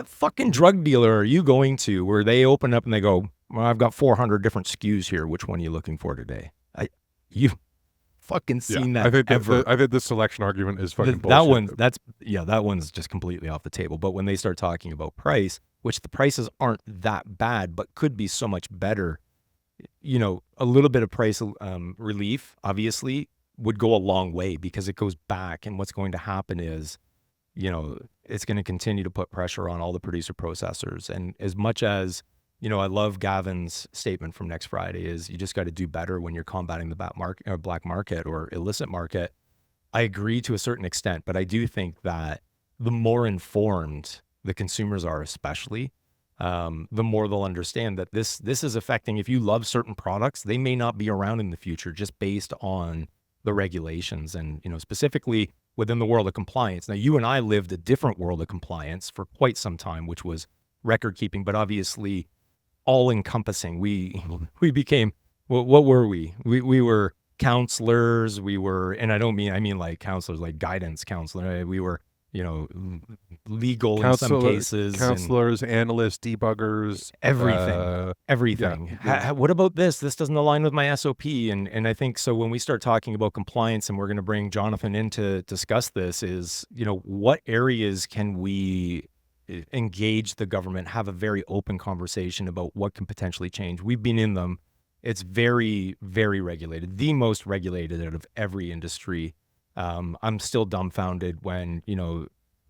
fucking drug dealer are you going to where they open up and they go, well, I've got 400 different SKUs here. Which one are you looking for today? You've fucking seen that I think ever. I think this selection argument is fucking bullshit. That one's just completely off the table. But when they start talking about price, which the prices aren't that bad, but could be so much better, a little bit of price relief obviously would go a long way, because it goes back, and what's going to happen is, it's going to continue to put pressure on all the producer processors. And as much as, I love Gavin's statement from next Friday is you just got to do better when you're combating the black market or illicit market. I agree to a certain extent, but I do think that the more informed the consumers are, especially, the more they'll understand that this is affecting. If you love certain products, they may not be around in the future just based on the regulations, and specifically within the world of compliance. Now, you and I lived a different world of compliance for quite some time, which was record keeping, but obviously all encompassing. We became, what were we? We were counselors. We were, and I mean like counselors, like guidance counselor. We were, legal in some cases, and counselors, analysts, debuggers, everything. Yeah. What about this? This doesn't align with my SOP. And I think so when we start talking about compliance, and we're going to bring Jonathan in to discuss this, is, what areas can we engage the government, have a very open conversation about what can potentially change. We've been in them. It's very, very regulated, the most regulated out of every industry. I'm still dumbfounded when,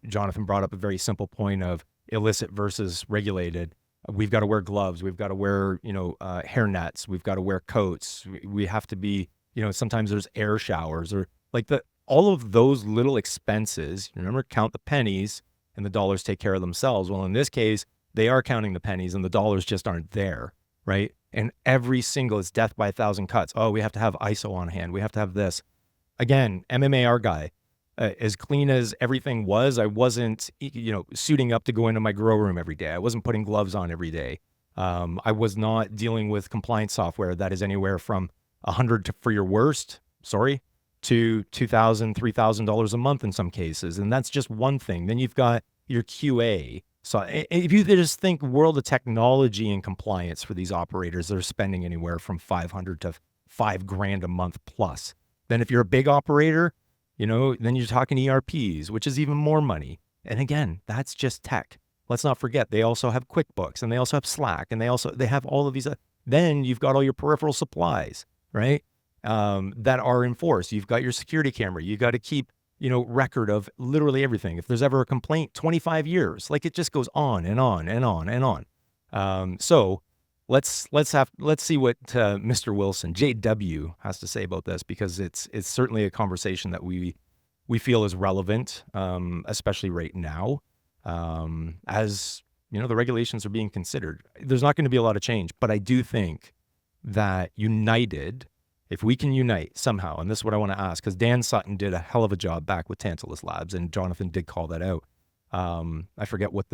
Jonathan brought up a very simple point of illicit versus regulated. We've got to wear gloves. We've got to wear, hair nets. We've got to wear coats. We have to be, sometimes there's air showers, or like all of those little expenses. Remember, count the pennies and the dollars take care of themselves. Well, in this case, they are counting the pennies and the dollars just aren't there, right? And every single, it's death by 1,000 cuts. Oh, we have to have ISO on hand. We have to have this. Again, MMAR guy, as clean as everything was, I wasn't, suiting up to go into my grow room every day. I wasn't putting gloves on every day. I was not dealing with compliance software that is anywhere from $100 for your worst, to $2,000, $3,000 a month in some cases. And that's just one thing. Then you've got your QA. So if you just think world of technology and compliance for these operators, they're spending anywhere from $500 to $5,000 a month plus. Then if you're a big operator, then you're talking ERPs, which is even more money. And again, that's just tech. Let's not forget, they also have QuickBooks, and they also have Slack, and they have all of these. Then you've got all your peripheral supplies, right? That are enforced. You've got your security camera. You got to keep, record of literally everything. If there's ever a complaint, 25 years, like it just goes on and on and on and on. So let's see what Mr. Wilson, JW, has to say about this, because it's certainly a conversation that we feel is relevant, especially right now, as the regulations are being considered. There's not going to be a lot of change, but I do think that united, if we can unite somehow, and this is what I want to ask, because Dan Sutton did a hell of a job back with Tantalus Labs, and Jonathan did call that out. I forget what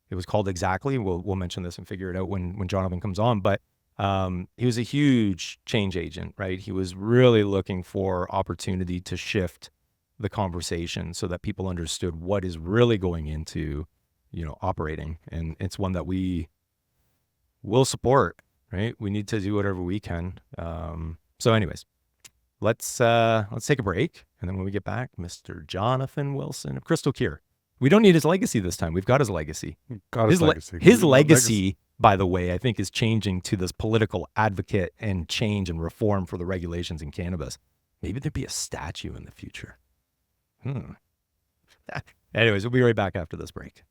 it was called exactly. We'll mention this and figure it out when Jonathan comes on. But he was a huge change agent, right? He was really looking for opportunity to shift the conversation so that people understood what is really going into, operating. And it's one that we will support, right? We need to do whatever we can. So anyways, let's take a break. And then when we get back, Mr. Jonathan Wilson of Crystal Cure. We don't need his legacy this time. We've got his legacy. His legacy, by the way, I think is changing to this political advocate and change and reform for the regulations in cannabis. Maybe there'd be a statue in the future. Anyways, we'll be right back after this break.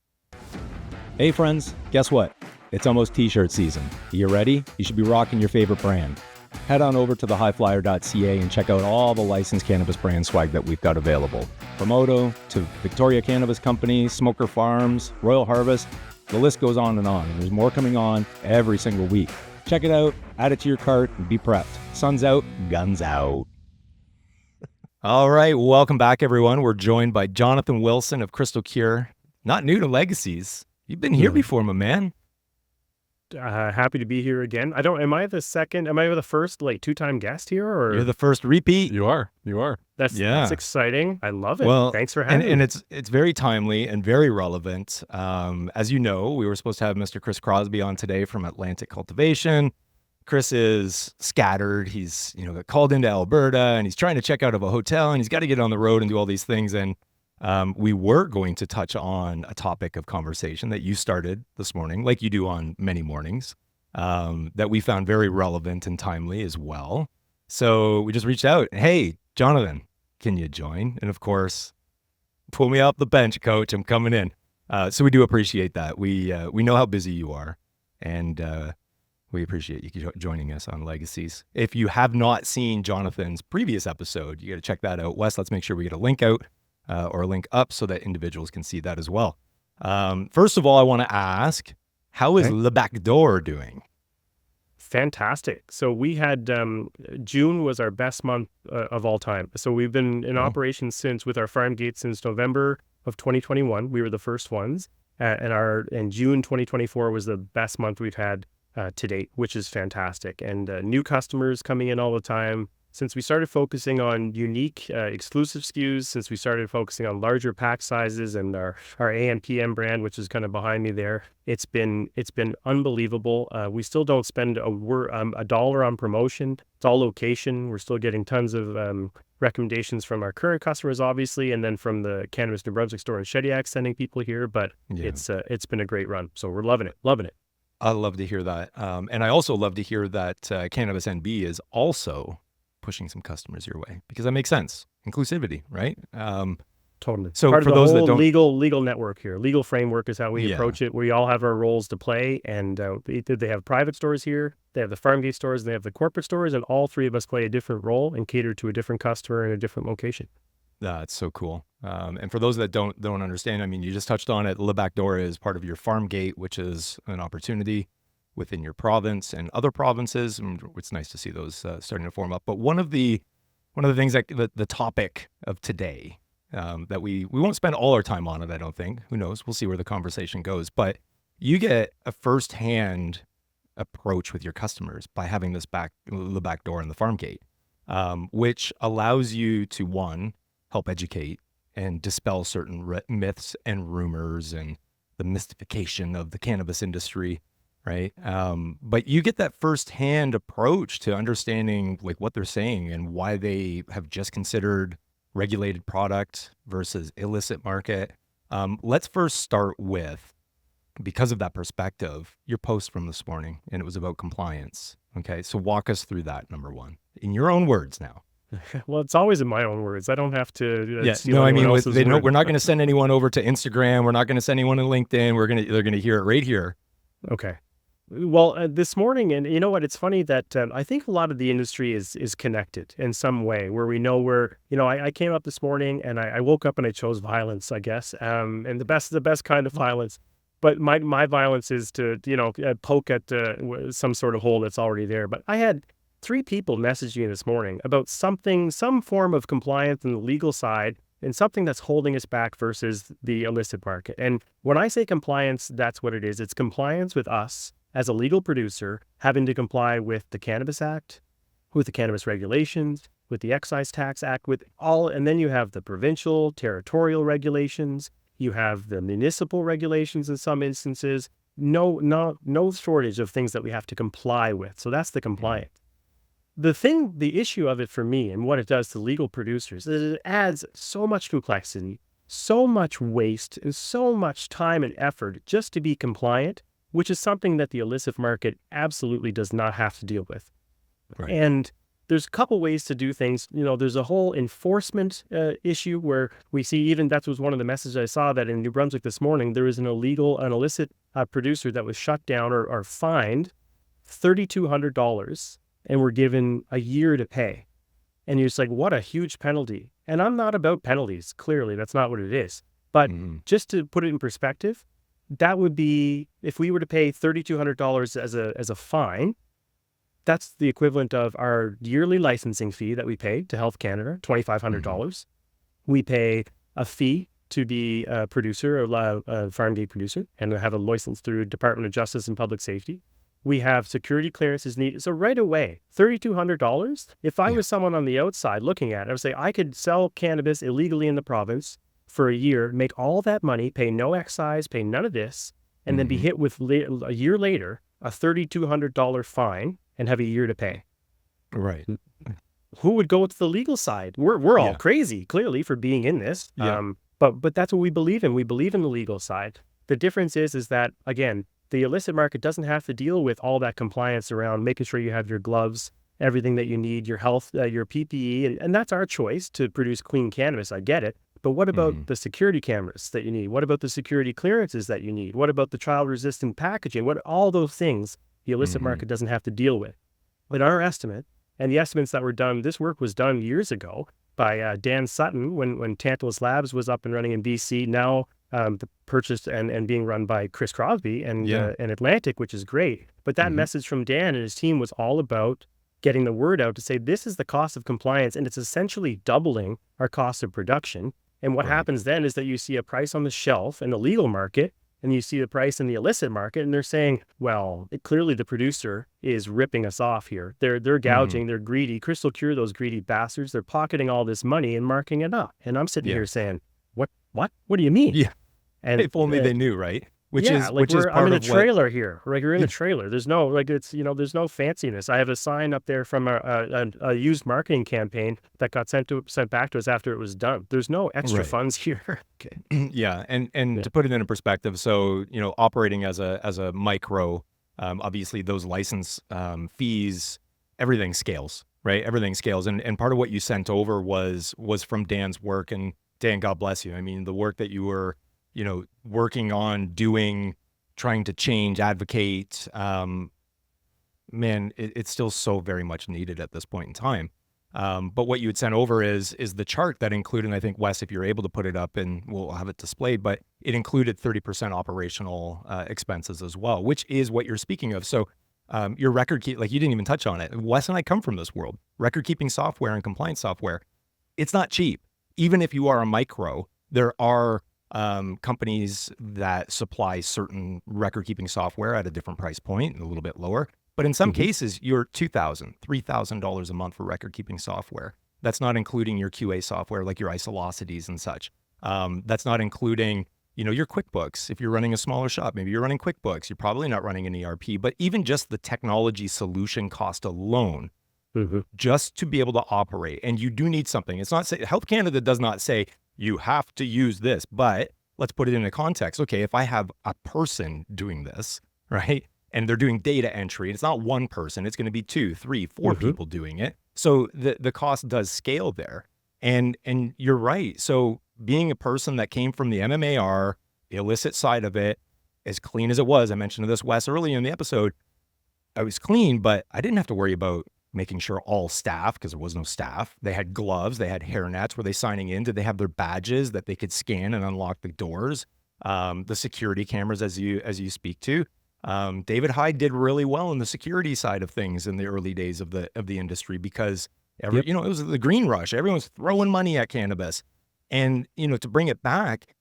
Hey friends, guess what? It's almost t-shirt season. Are you ready? You should be rocking your favorite brand. Head on over to thehighflyer.ca and check out all the licensed cannabis brand swag that we've got available. From Odo to Victoria Cannabis Company, Smoker Farms, Royal Harvest, the list goes on. And there's more coming on every single week. Check it out, add it to your cart, and be prepped. Sun's out, guns out. All right, welcome back, everyone. We're joined by Jonathan Wilson of Crystal Cure. Not new to Legacies. You've been here before, my man. Happy to be here again. Am I the first two-time guest here, or you're the first repeat? You are. That's exciting. I love it. Well, thanks for having me. And it's very timely and very relevant. As you know, we were supposed to have Mr. Chris Crosbie on today from Atlantic Cultivation. Chris is scattered. He's got called into Alberta, and he's trying to check out of a hotel, and he's got to get on the road and do all these things. And we were going to touch on a topic of conversation that you started this morning, like you do on many mornings, that we found very relevant and timely as well. So we just reached out. Hey, Jonathan, can you join? And of course, pull me off the bench, coach. I'm coming in. So we do appreciate that. We know how busy you are. And We appreciate you joining us on Legacies. If you have not seen Jonathan's previous episode, you got to check that out. Wes, let's make sure we get a link out or a link up so that individuals can see that as well. First of all, I want to ask, how is Le Bac d'Or doing? Fantastic. So we had June was our best month of all time. So we've been in operation with our farm gate since November of 2021. We were the first ones, and June 2024 was the best month we've had to date, which is fantastic. And new customers coming in all the time. Since we started focusing on unique, exclusive SKUs, since we started focusing on larger pack sizes and our AM/PM brand, which is kind of behind me there, it's been unbelievable. We still don't spend a dollar on promotion. It's all location. We're still getting tons of recommendations from our current customers, obviously, and then from the Cannabis New Brunswick store in Shediac sending people here. But it's been a great run, so we're loving it. I love to hear that, and I also love to hear that Cannabis NB is also pushing some customers your way, because that makes sense. Inclusivity, right? Totally. So Part for of the those whole that don't, legal network here, legal framework is how we approach it. We all have our roles to play, and they have private stores here, they have the farm gate stores, and they have the corporate stores, and all three of us play a different role and cater to a different customer in a different location. That's so cool. And for those that don't understand, I mean, you just touched on it. Le Bac d'Or is part of your farm gate, which is an opportunity within your province and other provinces. And it's nice to see those starting to form up. But one of the things that the topic of today that we won't spend all our time on it, I don't think. Who knows? We'll see where the conversation goes. But you get a firsthand approach with your customers by having this Le Bac d'Or in the farm gate, which allows you to, one, help educate and dispel certain myths and rumors and the mystification of the cannabis industry. Right. But you get that firsthand approach to understanding like what they're saying and why they have just considered regulated product versus illicit market. Let's first start with, because of that perspective, your post from this morning, and it was about compliance. Okay. So walk us through that, number one, in your own words now. Well, it's always in my own words. I don't have to. No, I mean, we're not going to send anyone over to Instagram. We're not going to send anyone to LinkedIn. They're going to hear it right here. Okay. Well, this morning, and you know what, it's funny that I think a lot of the industry is connected in some way, where we know I came up this morning and I woke up and I chose violence, I guess, and the best kind of violence. But my violence is to, poke at some sort of hole that's already there. But I had 3 people message me this morning about some form of compliance on the legal side and something that's holding us back versus the illicit market. And when I say compliance, that's what it is. It's compliance with us as a legal producer having to comply with the Cannabis Act, with the cannabis regulations, with the Excise Tax Act, with all, and then you have the provincial, territorial regulations, you have the municipal regulations in some instances, no shortage of things that we have to comply with. So that's the compliance. The issue of it for me and what it does to legal producers is it adds so much complexity, so much waste, and so much time and effort just to be compliant, which is something that the illicit market absolutely does not have to deal with. Right. And there's a couple ways to do things. There's a whole enforcement issue where we see, even that was one of the messages I saw, that in New Brunswick this morning, there is an illicit producer that was shut down or fined $3,200 and were given a year to pay. And you're just like, what a huge penalty. And I'm not about penalties. Clearly, that's not what it is. But just to put it in perspective, that would be, if we were to pay $3,200 as a fine, that's the equivalent of our yearly licensing fee that we pay to Health Canada, $2,500. We pay a fee to be a producer, a farm gate producer, and have a license through Department of Justice and Public Safety. We have security clearances needed. So right away, $3,200, if I was someone on the outside looking at it, I would say I could sell cannabis illegally in the province for a year, make all that money, pay no excise, pay none of this, and then be hit with a year later a $3,200 fine and have a year to pay. Right. Who would go to the legal side? We're all crazy, clearly, for being in this. Yeah. But that's what we believe in. We believe in the legal side. The difference is that, again, the illicit market doesn't have to deal with all that compliance around making sure you have your gloves, everything that you need, your health, your PPE, and that's our choice to produce clean cannabis. I get it. But what about the security cameras that you need? What about the security clearances that you need? What about the child-resistant packaging? All those things the illicit market doesn't have to deal with. But our estimate, and the estimates that were done, this work was done years ago by Dan Sutton when Tantalus Labs was up and running in BC. Now purchased and being run by Chris Crosbie and Atlantic, which is great. But that message from Dan and his team was all about getting the word out to say this is the cost of compliance, and it's essentially doubling our cost of production. And what happens then is that you see a price on the shelf in the legal market, and you see the price in the illicit market, and they're saying, well, clearly the producer is ripping us off here. They're gouging, they're greedy. Crystal Cure, those greedy bastards, they're pocketing all this money and marking it up. And I'm sitting here saying, what do you mean? Yeah. And if only they knew, right? Which is like part I'm in a of trailer here. Like we're in a trailer. There's no there's no fanciness. I have a sign up there from a used marketing campaign that got sent back to us after it was done. There's no extra funds here. Okay. Yeah, and to put it into perspective, so operating as a micro, obviously those license fees, everything scales, right? Everything scales, and part of what you sent over was from Dan's work, and Dan, God bless you. I mean, the work that you were working on, trying to change, advocate, man, it's still so very much needed at this point in time. But what you had sent over is the chart that included, and I think, Wes, if you're able to put it up and we'll have it displayed, but it included 30% operational expenses as well, which is what you're speaking of. So your record keep, like you didn't even touch on it. Wes and I come from this world. Record keeping software and compliance software, it's not cheap. Even if you are a micro, there are companies that supply certain record-keeping software at a different price point and a little bit lower. But in some cases, you're $2,000, $3,000 a month for record-keeping software. That's not including your QA software like your isolocities and such. That's not including, your QuickBooks. If you're running a smaller shop, maybe you're running QuickBooks. You're probably not running an ERP. But even just the technology solution cost alone, just to be able to operate, and you do need something. It's not Health Canada does not say you have to use this, but let's put it into context. Okay, if I have a person doing this, right, and they're doing data entry, and it's not one person, it's going to be 2, 3, 4 people doing it. So the cost does scale there. And you're right. So being a person that came from the MMAR, the illicit side of it, as clean as it was, I mentioned this, Wes, earlier in the episode, I was clean, but I didn't have to worry about making sure all staff, because there was no staff, they had gloves, they had hairnets. Were they signing in? Did they have their badges that they could scan and unlock the doors? The security cameras, as you speak to. David Hyde did really well in the security side of things in the early days of the industry, because it was the green rush. Everyone's throwing money at cannabis. And to bring it back,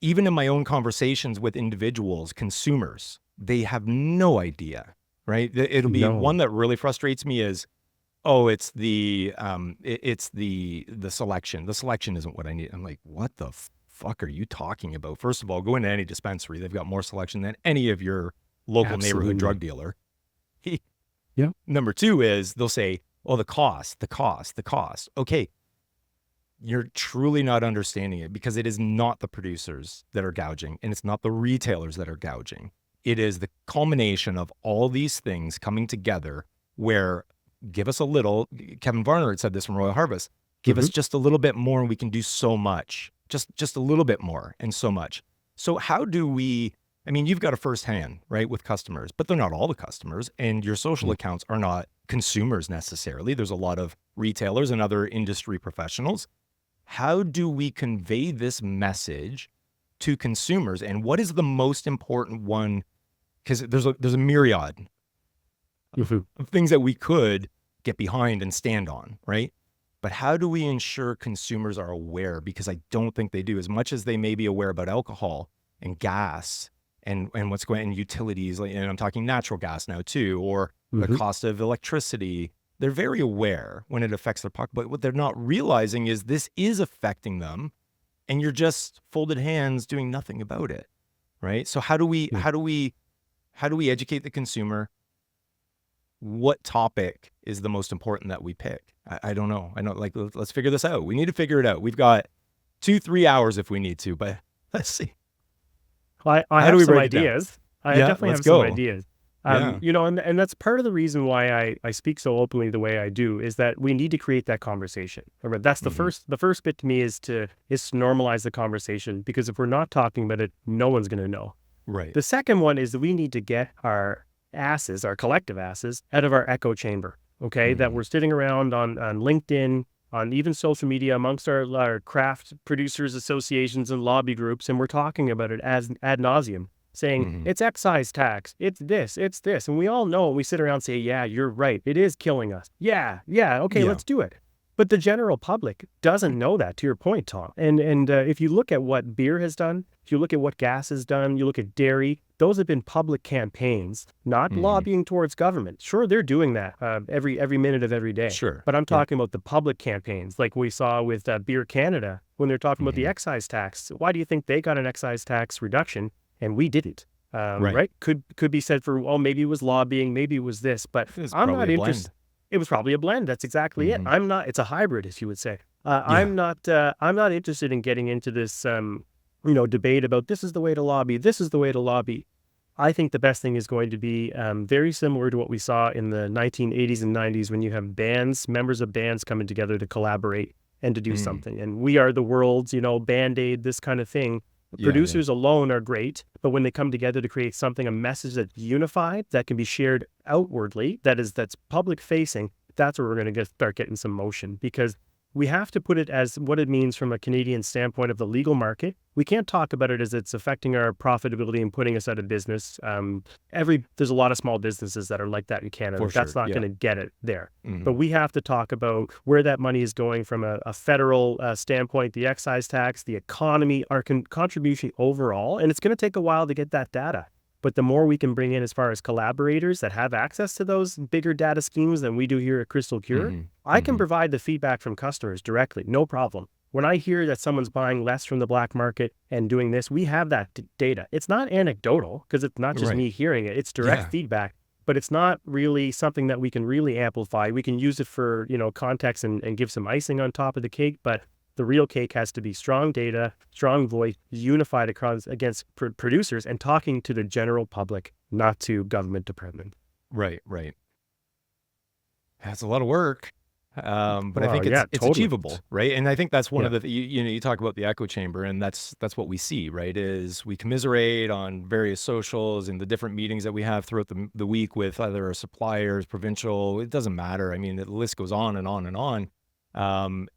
even in my own conversations with individuals, consumers, they have no idea. Right. It'll be one that really frustrates me is, it's the selection. The selection isn't what I need. I'm like, what the fuck are you talking about? First of all, go into any dispensary. They've got more selection than any of your local neighborhood drug dealer. Number two is they'll say, the cost. Okay. You're truly not understanding it, because it is not the producers that are gouging, and it's not the retailers that are gouging. It is the culmination of all these things coming together where give us a little, Kevin Varner had said this from Royal Harvest, give us just a little bit more and we can do so much, just a little bit more and so much. So how do we, you've got a firsthand, right, with customers, but they're not all the customers, and your social accounts are not consumers necessarily. There's a lot of retailers and other industry professionals. How do we convey this message to consumers, and what is the most important one? Because there's a myriad of things that we could get behind and stand on, right? But how do we ensure consumers are aware? Because I don't think they do. As much as they may be aware about alcohol and gas and what's going on, and utilities, and I'm talking natural gas now too, or the cost of electricity, they're very aware when it affects their pocket. But what they're not realizing is this is affecting them, and you're just folded hands doing nothing about it, right? So how do we educate the consumer? What topic is the most important that we pick? I don't know. Let's figure this out. We need to figure it out. We've got 2-3 hours if we need to, but let's see. I have some ideas. I definitely have some ideas. And that's part of the reason why I speak so openly the way I do, is that we need to create that conversation. That's the first bit to me is to normalize the conversation, because if we're not talking about it, no one's going to know. Right. The second one is that we need to get our asses, our collective asses, out of our echo chamber, okay? That we're sitting around on LinkedIn, on even social media amongst our craft producers associations and lobby groups, and we're talking about it as ad nauseum, saying it's excise tax, it's this. And we all know, and we sit around and say, yeah, you're right, it is killing us. Yeah, okay, Yeah. let's do it. But the general public doesn't know that, to your point, Tom. And if you look at what beer has done, if you look at what gas has done, you look at dairy, those have been public campaigns, not lobbying towards government. Sure, they're doing that every minute of every day. Sure. But I'm talking about the public campaigns, like we saw with Beer Canada, when they're talking about the excise tax. Why do you think they got an excise tax reduction and we didn't? Right? Could be said for, well, maybe it was lobbying, maybe it was this, but I'm not interested. It was probably a blend. That's exactly it. It's a hybrid, as you would say. I'm not interested in getting into this, debate about this is the way to lobby. This is the way to lobby. I think the best thing is going to be very similar to what we saw in the 1980s and 90s when you have members of bands coming together to collaborate and to do something. And we are the world's, Band-Aid, this kind of thing. Producers alone are great, but when they come together to create something, a message that's unified, that can be shared outwardly, that's public facing, that's where we're going to start getting some motion, because we have to put it as what it means from a Canadian standpoint of the legal market. We can't talk about it as it's affecting our profitability and putting us out of business. There's a lot of small businesses that are like that in Canada. That's not going to get it there. But we have to talk about where that money is going from a federal standpoint, the excise tax, the economy, our contribution overall. And it's going to take a while to get that data. But the more we can bring in as far as collaborators that have access to those bigger data schemes than we do here at Crystal Cure, I can provide the feedback from customers directly, no problem. When I hear that someone's buying less from the black market and doing this, we have that data. It's not anecdotal, because it's not just me hearing it. It's direct feedback, but it's not really something that we can really amplify. We can use it for, context and give some icing on top of the cake, but the real cake has to be strong data, strong voice, unified against producers and talking to the general public, not to government department. Right. That's a lot of work. But I think it's totally achievable, right? And I think that's one of the, you talk about the echo chamber, and that's what we see, right? Is we commiserate on various socials and the different meetings that we have throughout the week with either our suppliers, provincial, it doesn't matter. I mean, the list goes on and on and on.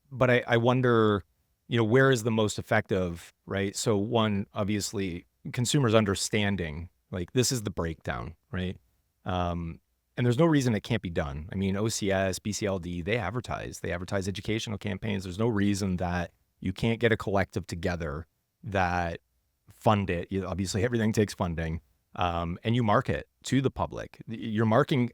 But I wonder, where is the most effective, right? So one, obviously, consumers understanding, like, this is the breakdown, right? And there's no reason it can't be done. I mean, OCS, BCLD, they advertise educational campaigns. There's no reason that you can't get a collective together that fund it. Obviously, everything takes funding. And you market to the public. You're marketing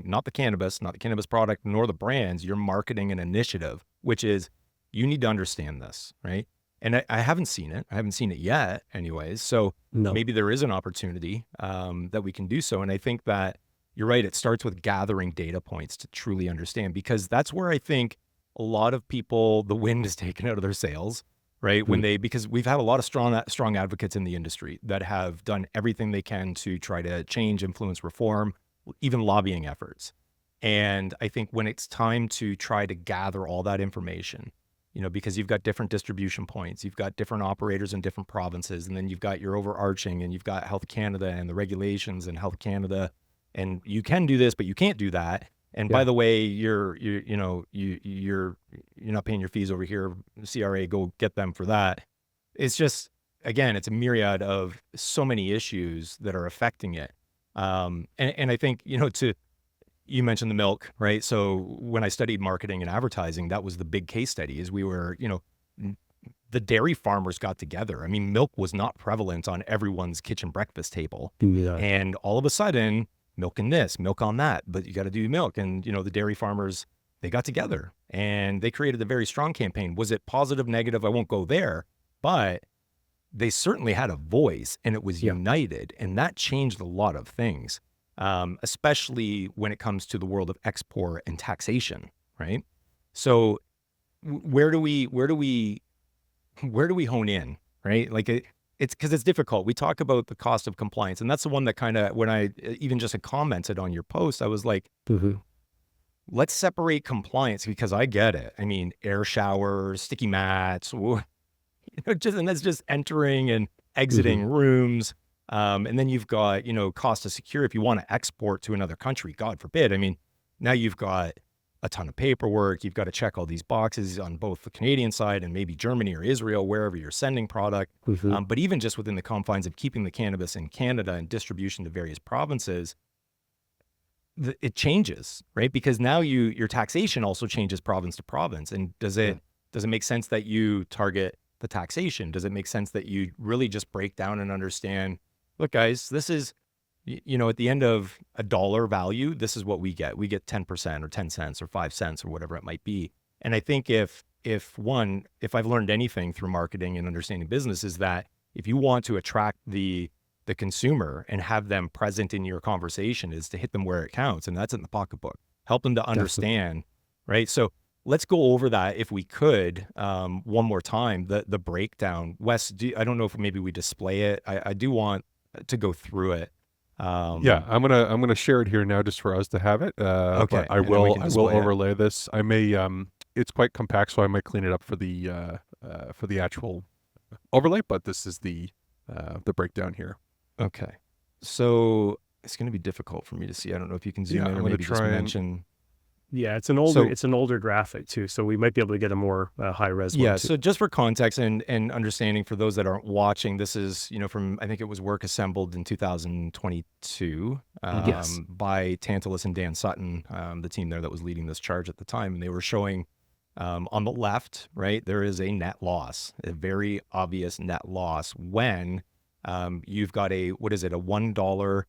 not the cannabis product, nor the brands. You're marketing an initiative, which is, you need to understand this, right? And I haven't seen it. I haven't seen it yet anyways. So maybe there is an opportunity that we can do so. And I think that you're right. It starts with gathering data points to truly understand, because that's where I think a lot of people, the wind is taken out of their sails. Right. Because we've had a lot of strong advocates in the industry that have done everything they can to try to change, influence, reform, even lobbying efforts. And I think when it's time to try to gather all that information, because you've got different distribution points, you've got different operators in different provinces, and then you've got your overarching, and you've got Health Canada and the regulations and Health Canada, and you can do this, but you can't do that. And by the way, you're not paying your fees over here. CRA, go get them for that. It's just, again, it's a myriad of so many issues that are affecting it. And I think, you mentioned the milk, right? So when I studied marketing and advertising, that was the big case study, is we were, the dairy farmers got together. I mean, milk was not prevalent on everyone's kitchen breakfast table. And all of a sudden, milk in this, milk on that, but you got to do milk. And, the dairy farmers, they got together and they created a very strong campaign. Was it positive, negative? I won't go there, but they certainly had a voice, and it was united. And that changed a lot of things, especially when it comes to the world of export and taxation, right? So where do we hone in, right? Like it's because it's difficult. We talk about the cost of compliance, and that's the one that kind of, when I even just had commented on your post, I was like, let's separate compliance, because I get it. I mean, air showers, sticky mats, and that's just entering and exiting rooms. And then you've got, cost to secure if you want to export to another country, God forbid. I mean, now you've got a ton of paperwork. You've got to check all these boxes on both the Canadian side and maybe Germany or Israel, wherever you're sending product. But even just within the confines of keeping the cannabis in Canada and distribution to various provinces, it changes, right? Because now your taxation also changes province to province. And does it make sense that you target the taxation? Does it make sense that you really just break down and understand, look, guys, this is, at the end of a dollar value, this is what we get. We get 10% or 10 cents or 5 cents or whatever it might be. And I think if I've learned anything through marketing and understanding business, is that if you want to attract the consumer and have them present in your conversation, is to hit them where it counts. And that's in the pocketbook. Help them to understand, right? So let's go over that if we could one more time, the breakdown. Wes, I don't know if maybe we display it. I do want to go through it. Yeah, I'm gonna share it here now just for us to have it. Okay, But I and then we will can I will display it. overlay this. I may it's quite compact, so I might clean it up for the actual overlay. But this is the breakdown here. Okay. So it's going to be difficult for me to see. I don't know if you can zoom Yeah, in I'm or gonna maybe just try and- mention. Yeah, it's an older graphic too, so we might be able to get a more high res Yeah. one too. So just for context and understanding for those that aren't watching, this is, from, I think it was work assembled in 2022 Yes. by Tantalus and Dan Sutton, the team there that was leading this charge at the time. And they were showing on the left, right, there is a net loss, a very obvious net loss when you've got a $1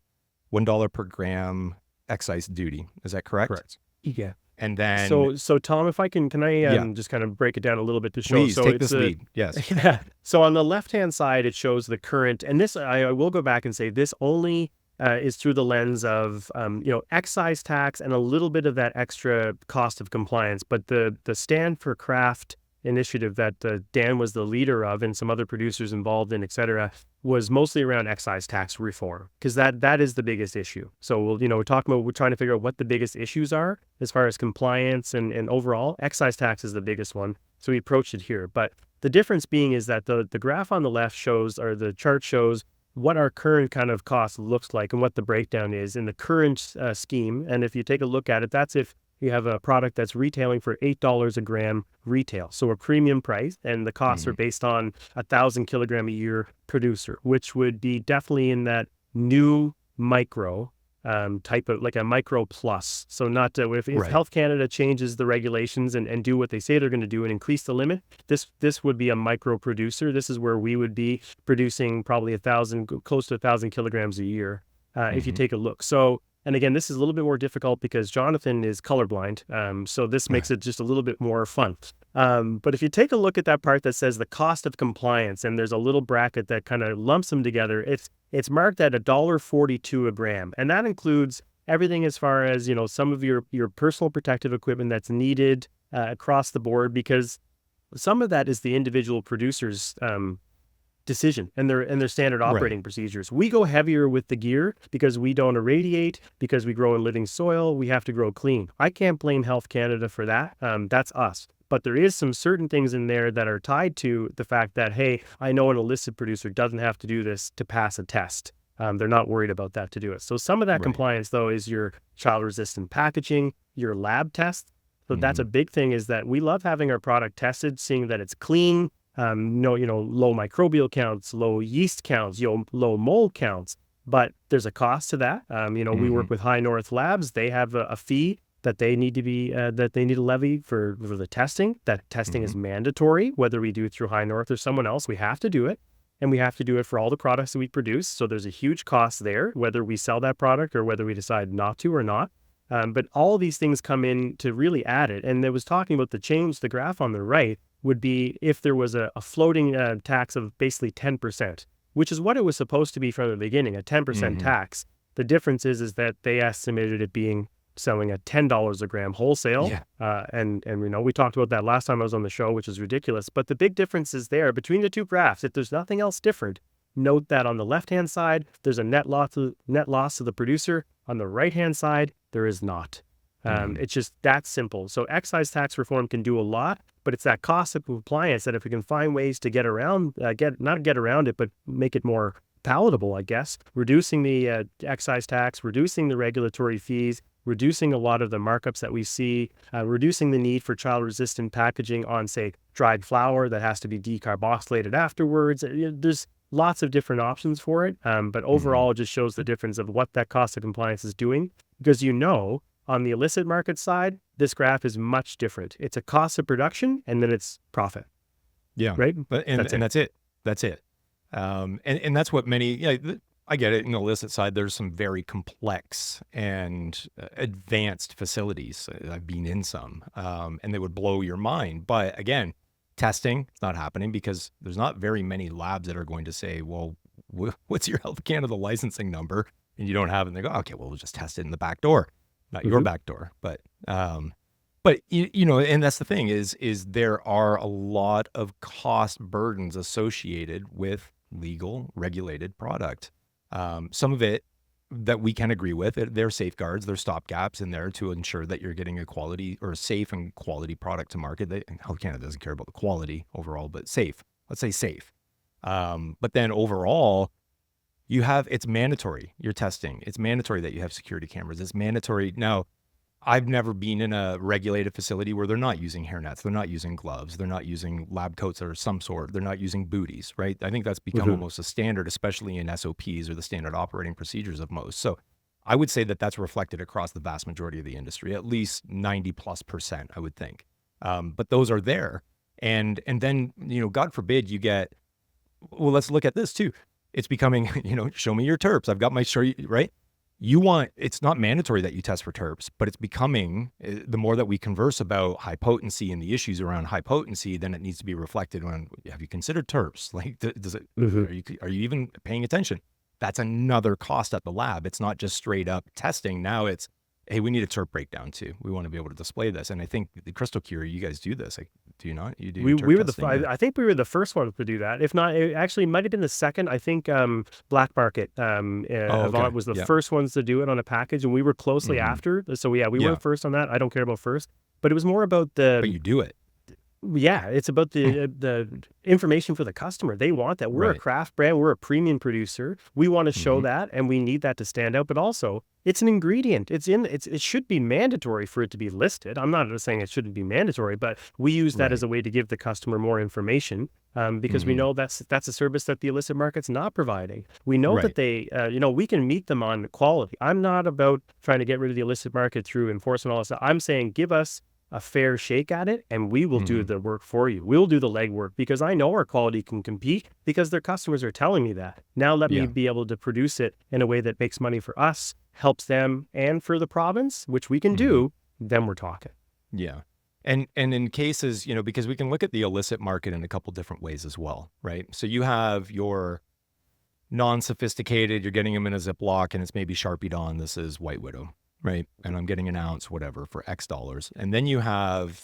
per gram excise duty. Is that correct? Correct. Yeah. And then So Tom, if I can I Yeah. just kind of break it down a little bit to show? please So take it's this lead. Yes. Yeah. So on the left-hand side, it shows the current, and this I will go back and say this only is through the lens of excise tax and a little bit of that extra cost of compliance. But the Stand for Craft initiative that Dan was the leader of, and some other producers involved in, et cetera, was mostly around excise tax reform, because that is the biggest issue. So we're trying to figure out what the biggest issues are as far as compliance and overall. Excise tax is the biggest one. So we approached it here. But the difference being is that the graph on the left shows, or the chart shows, what our current kind of cost looks like and what the breakdown is in the current scheme. And if you take a look at it, that's if you have a product that's retailing for $8 a gram retail. So a premium price, and the costs are based on 1,000 kilogram a year producer, which would be definitely in that new micro type of, like a micro plus. So not if Right. Health Canada changes the regulations and do what they say they're going to do and increase the limit, this would be a micro producer. This is where we would be producing probably close to 1,000 kilograms a year if you take a look. So, and again, this is a little bit more difficult because Jonathan is colorblind. So this makes it just a little bit more fun. But if you take a look at that part that says the cost of compliance, and there's a little bracket that kind of lumps them together, it's marked at $1.42 a gram. And that includes everything as far as, some of your personal protective equipment that's needed across the board, because some of that is the individual producer's decision and their standard operating procedures. We go heavier with the gear because we don't irradiate, because we grow in living soil. We have to grow clean. I can't blame Health Canada for that. That's us. But there is some certain things in there that are tied to the fact that, hey, I know an illicit producer doesn't have to do this to pass a test. They're not worried about that to do it. So some of that compliance, though, is your child-resistant packaging, your lab test. So that's a big thing, is that we love having our product tested, seeing that it's clean, low microbial counts, low yeast counts, low mold counts. But there's a cost to that. We work with High North Labs. They have a fee that they need to levy for the testing. That testing is mandatory, whether we do it through High North or someone else. We have to do it, and we have to do it for all the products that we produce. So there's a huge cost there, whether we sell that product or whether we decide not to or not. But all these things come in to really add it. And it was talking about the graph on the right would be if there was a floating tax of basically 10%, which is what it was supposed to be from the beginning, a 10% tax. The difference is that they estimated it being selling at $10 a gram wholesale. And we talked about that last time I was on the show, which is ridiculous. But the big difference is there between the two graphs. If there's nothing else different, note that on the left-hand side, there's a net loss to the producer. On the right-hand side, there is not. It's just that simple. So excise tax reform can do a lot, but it's that cost of compliance that if we can find ways to get around, not get around it, but make it more palatable, I guess, reducing the excise tax, reducing the regulatory fees, reducing a lot of the markups that we see, reducing the need for child-resistant packaging on, say, dried flour that has to be decarboxylated afterwards. There's lots of different options for it, but overall, it just shows the difference of what that cost of compliance is doing, because on the illicit market side, this graph is much different. It's a cost of production, and then it's profit. Yeah. Right? And that's it. That's it. And that's what I get it. In the illicit side, there's some very complex and advanced facilities. I've been in some, and they would blow your mind. But again, testing, it's not happening because there's not very many labs that are going to say, well, what's your Health Canada licensing number? And you don't have it. And they go, okay, well, we'll just test it in the back door, not your back door. But and that's the thing is there are a lot of cost burdens associated with legal regulated product. Some of it that we can agree with, there are safeguards, there's stopgaps in there to ensure that you're getting a quality or a safe and quality product to market. Health Canada doesn't care about the quality overall, but safe. Let's say safe. But then overall, it's mandatory. You're testing. It's mandatory that you have security cameras. It's mandatory. Now, I've never been in a regulated facility where they're not using hairnets, they're not using gloves, they're not using lab coats of some sort, they're not using booties, right? I think that's become almost a standard, especially in SOPs or the standard operating procedures of most. So I would say that that's reflected across the vast majority of the industry, at least 90+%, I would think. But those are there. And then, God forbid you get, well, let's look at this too. It's becoming, show me your terps. I've got my right? It's not mandatory that you test for terps, but it's becoming, the more that we converse about high potency and the issues around high potency, then it needs to be reflected on, have you considered terps? Like, does it, are you even paying attention? That's another cost at the lab. It's not just straight up testing. Now it's, hey, we need a terp breakdown too. We want to be able to display this. And I think the Crystal Cure, you guys do this. Like, do you not? You do. We were testing? I think we were the first ones to do that. If not, it actually might have been the second. I think Black Market Avant was the first ones to do it on a package, and we were closely after. So we were first on that. I don't care about first, but it was more about But you do it. Yeah, it's about the information for the customer. They want that. We're a craft brand. We're a premium producer. We want to show that, and we need that to stand out. But also, it's an ingredient. It should be mandatory for it to be listed. I'm not saying it shouldn't be mandatory, but we use that as a way to give the customer more information because we know that's a service that the illicit market's not providing. We know that they, we can meet them on quality. I'm not about trying to get rid of the illicit market through enforcement and all that stuff. I'm saying give us a fair shake at it, and we will do the work for you. We'll do the legwork because I know our quality can compete because their customers are telling me that. Now let me be able to produce it in a way that makes money for us, helps them, and for the province, which we can do, then we're talking. Yeah. And in cases, because we can look at the illicit market in a couple different ways as well, right? So you have your non-sophisticated, you're getting them in a Ziploc and it's maybe Sharpied on, this is White Widow. Right. And I'm getting an ounce, whatever, for X dollars. And then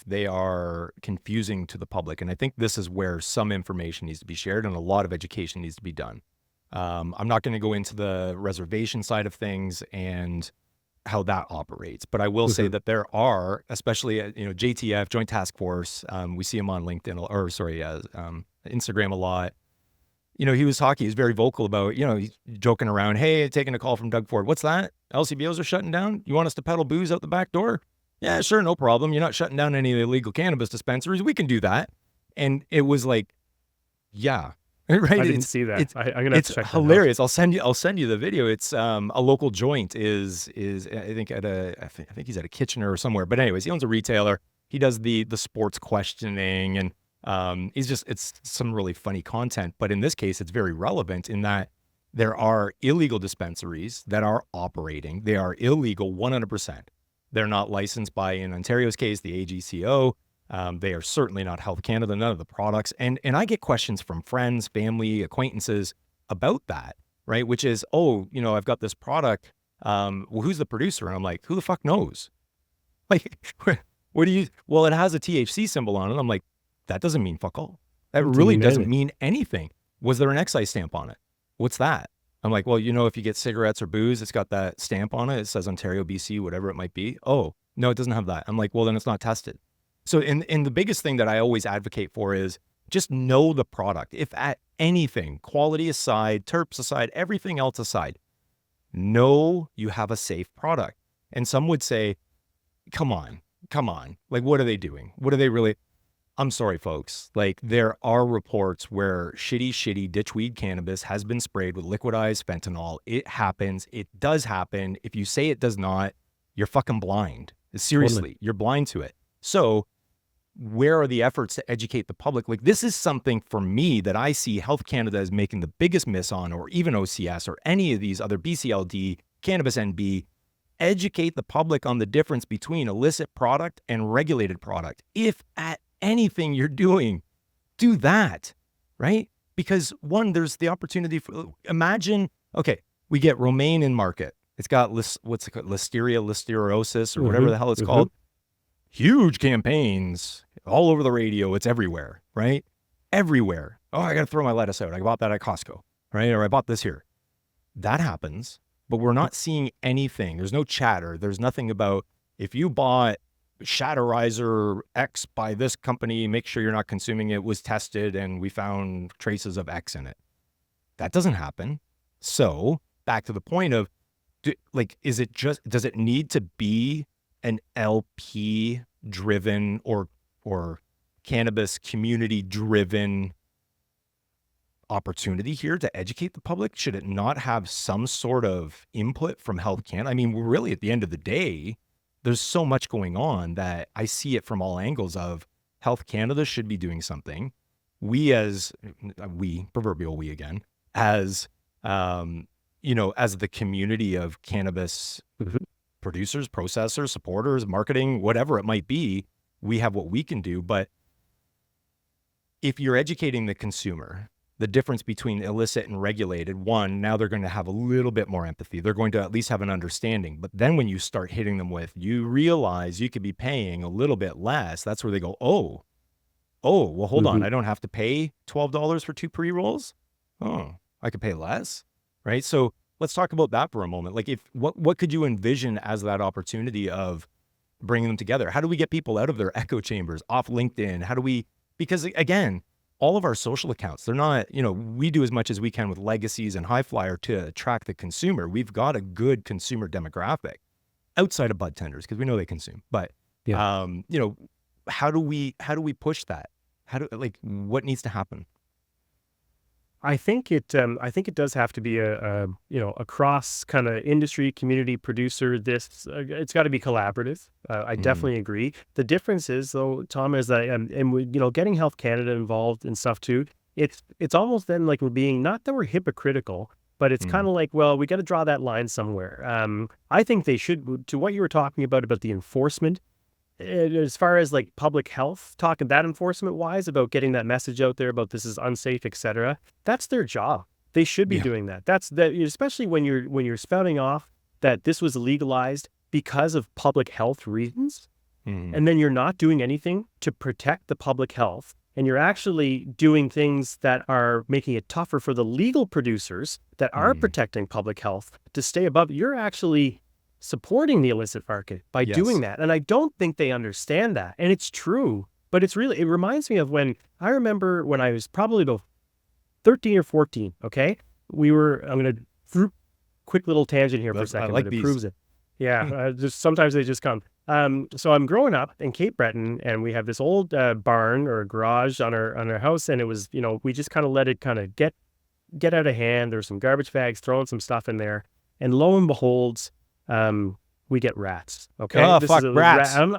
they are confusing to the public. And I think this is where some information needs to be shared and a lot of education needs to be done. I'm not going to go into the reservation side of things and how that operates, but I will say that there are, especially, JTF, Joint Task Force, we see him on LinkedIn Instagram a lot. He was very vocal about, he's joking around. Hey, taking a call from Doug Ford. What's that? LCBOs are shutting down. You want us to peddle booze out the back door? Yeah, sure. No problem. You're not shutting down any of the illegal cannabis dispensaries. We can do that. And it was like, yeah, right. I didn't see that. I'm going to have to check that out. Hilarious. I'll send you the video. It's a local joint is I think he's at a Kitchener or somewhere, but anyways, he owns a retailer. He does the sports questioning and, it's some really funny content, but in this case, it's very relevant in that there are illegal dispensaries that are operating. They are illegal 100%. They're not licensed by, in Ontario's case, the AGCO. They are certainly not Health Canada, none of the products. And I get questions from friends, family, acquaintances about that, right? Which is, I've got this product. Well, who's the producer? And I'm like, who the fuck knows? Like, well, it has a THC symbol on it. I'm like, that doesn't mean fuck all. That really doesn't mean anything. Was there an excise stamp on it? What's that? I'm like, well, if you get cigarettes or booze, it's got that stamp on it. It says Ontario, BC, whatever it might be. Oh, no, it doesn't have that. I'm like, well, then it's not tested. So in the biggest thing that I always advocate for is just know the product. If at anything, quality aside, terps aside, everything else aside, know you have a safe product. And some would say, come on. Like, what are they doing? What are they really? I'm sorry, folks. Like, there are reports where shitty ditchweed cannabis has been sprayed with liquidized fentanyl. It happens. It does happen. If you say it does not, you're fucking blind. Seriously, you're blind to it. So where are the efforts to educate the public? Like, this is something for me that I see Health Canada is making the biggest miss on, or even OCS or any of these other BCLD, Cannabis NB. Educate the public on the difference between illicit product and regulated product. If at anything you're doing, do that, right? Because one, there's the opportunity for, imagine, okay, we get romaine in market. It's got what's it called? Listeriosis, or whatever the hell it's called. Huge campaigns all over the radio. It's everywhere, right? Everywhere. Oh, I got to throw my lettuce out. I bought that at Costco, right? Or I bought this here. That happens, but we're not seeing anything. There's no chatter. There's nothing about, if you bought Shatterizer X by this company, make sure you're not consuming it, was tested and we found traces of X in it. That doesn't happen. So back to the point of, does it need to be an LP driven or cannabis community driven opportunity here to educate the public? Should it not have some sort of input from Health Canada? I mean, we're really, at the end of the day, there's so much going on that I see it from all angles of Health Canada should be doing something. Proverbial we again, as the community of cannabis producers, processors, supporters, marketing, whatever it might be, we have what we can do. But if you're educating the consumer, the difference between illicit and regulated, one, now they're going to have a little bit more empathy. They're going to at least have an understanding. But then when you start hitting them with, you realize you could be paying a little bit less, that's where they go, oh, well, hold on. I don't have to pay $12 for 2 pre-rolls. Oh, I could pay less, right? So let's talk about that for a moment. Like, what could you envision as that opportunity of bringing them together? How do we get people out of their echo chambers, off LinkedIn? Because again, all of our social accounts, they're not, we do as much as we can with Legacies and High Flyer to attract the consumer. We've got a good consumer demographic outside of bud tenders because we know they consume. But, how do we push that? What needs to happen? I think it does have to be a cross kind of industry community producer. It's got to be collaborative. I definitely agree. The difference is though, Tom, is that getting Health Canada involved and stuff too. It's almost then like we're being, not that we're hypocritical, but it's kind of like, well, we got to draw that line somewhere. I think they should, to what you were talking about the enforcement. As far as like public health, talking that enforcement wise about getting that message out there about this is unsafe, etc. That's their job. They should be doing that. Especially when you're spouting off that this was legalized because of public health reasons, and then you're not doing anything to protect the public health, and you're actually doing things that are making it tougher for the legal producers that are protecting public health to stay above. You're actually supporting the illicit market by doing that. And I don't think they understand that. And it's true, but it reminds me of when I was probably about 13 or 14, okay? I'm going to, quick little tangent here for a second, but it proves it. Yeah, just sometimes they just come. So I'm growing up in Cape Breton, and we have this old barn or garage on our house, and it was, we just kind of let it kind of get out of hand. There's some garbage bags, throwing some stuff in there, and lo and behold, we get rats. Okay. Oh, fuck, rats. I'm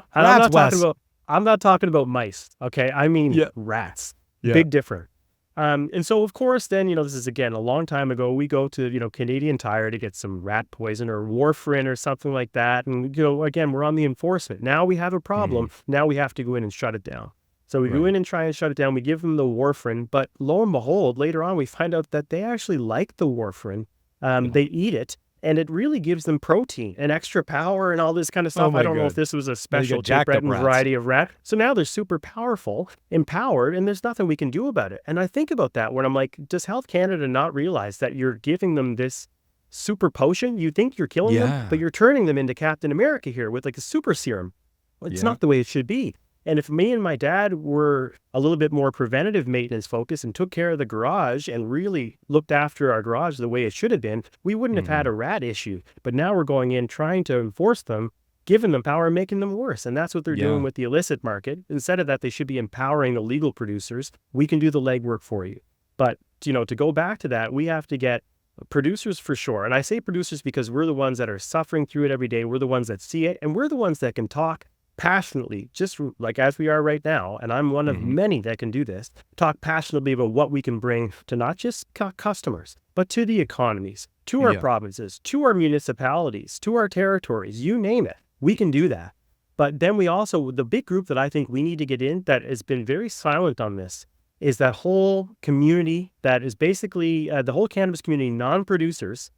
not talking about mice. Okay. I mean, rats. Big difference. And so of course, then, this is again, a long time ago, we go to, Canadian Tire to get some rat poison or warfarin or something like that. And, again, we're on the enforcement. Now we have a problem. Now we have to go in and shut it down. So we go in and try and shut it down. We give them the warfarin, but lo and behold, later on, we find out that they actually like the warfarin. They eat it. And it really gives them protein and extra power and all this kind of stuff. I don't know if this was a special Cape Breton variety of rat. So now they're super powerful, empowered, and there's nothing we can do about it. And I think about that when I'm like, does Health Canada not realize that you're giving them this super potion? You think you're killing them, but you're turning them into Captain America here with like a super serum. It's not the way it should be. And if me and my dad were a little bit more preventative maintenance focused and took care of the garage and really looked after our garage the way it should have been, we wouldn't have had a rat issue. But now we're going in trying to enforce them, giving them power and making them worse. And that's what they're doing with the illicit market. Instead of that, they should be empowering the legal producers. We can do the legwork for you. But, to go back to that, we have to get producers for sure. And I say producers because we're the ones that are suffering through it every day. We're the ones that see it. And we're the ones that can talk passionately, just like as we are right now. And I'm one of many that can do this, talk passionately about what we can bring to not just customers, but to the economies, to our provinces, to our municipalities, to our territories, you name it. We can do that. But then we also, the big group that I think we need to get in that has been very silent on this is that whole community that is basically the whole cannabis community, non-producers,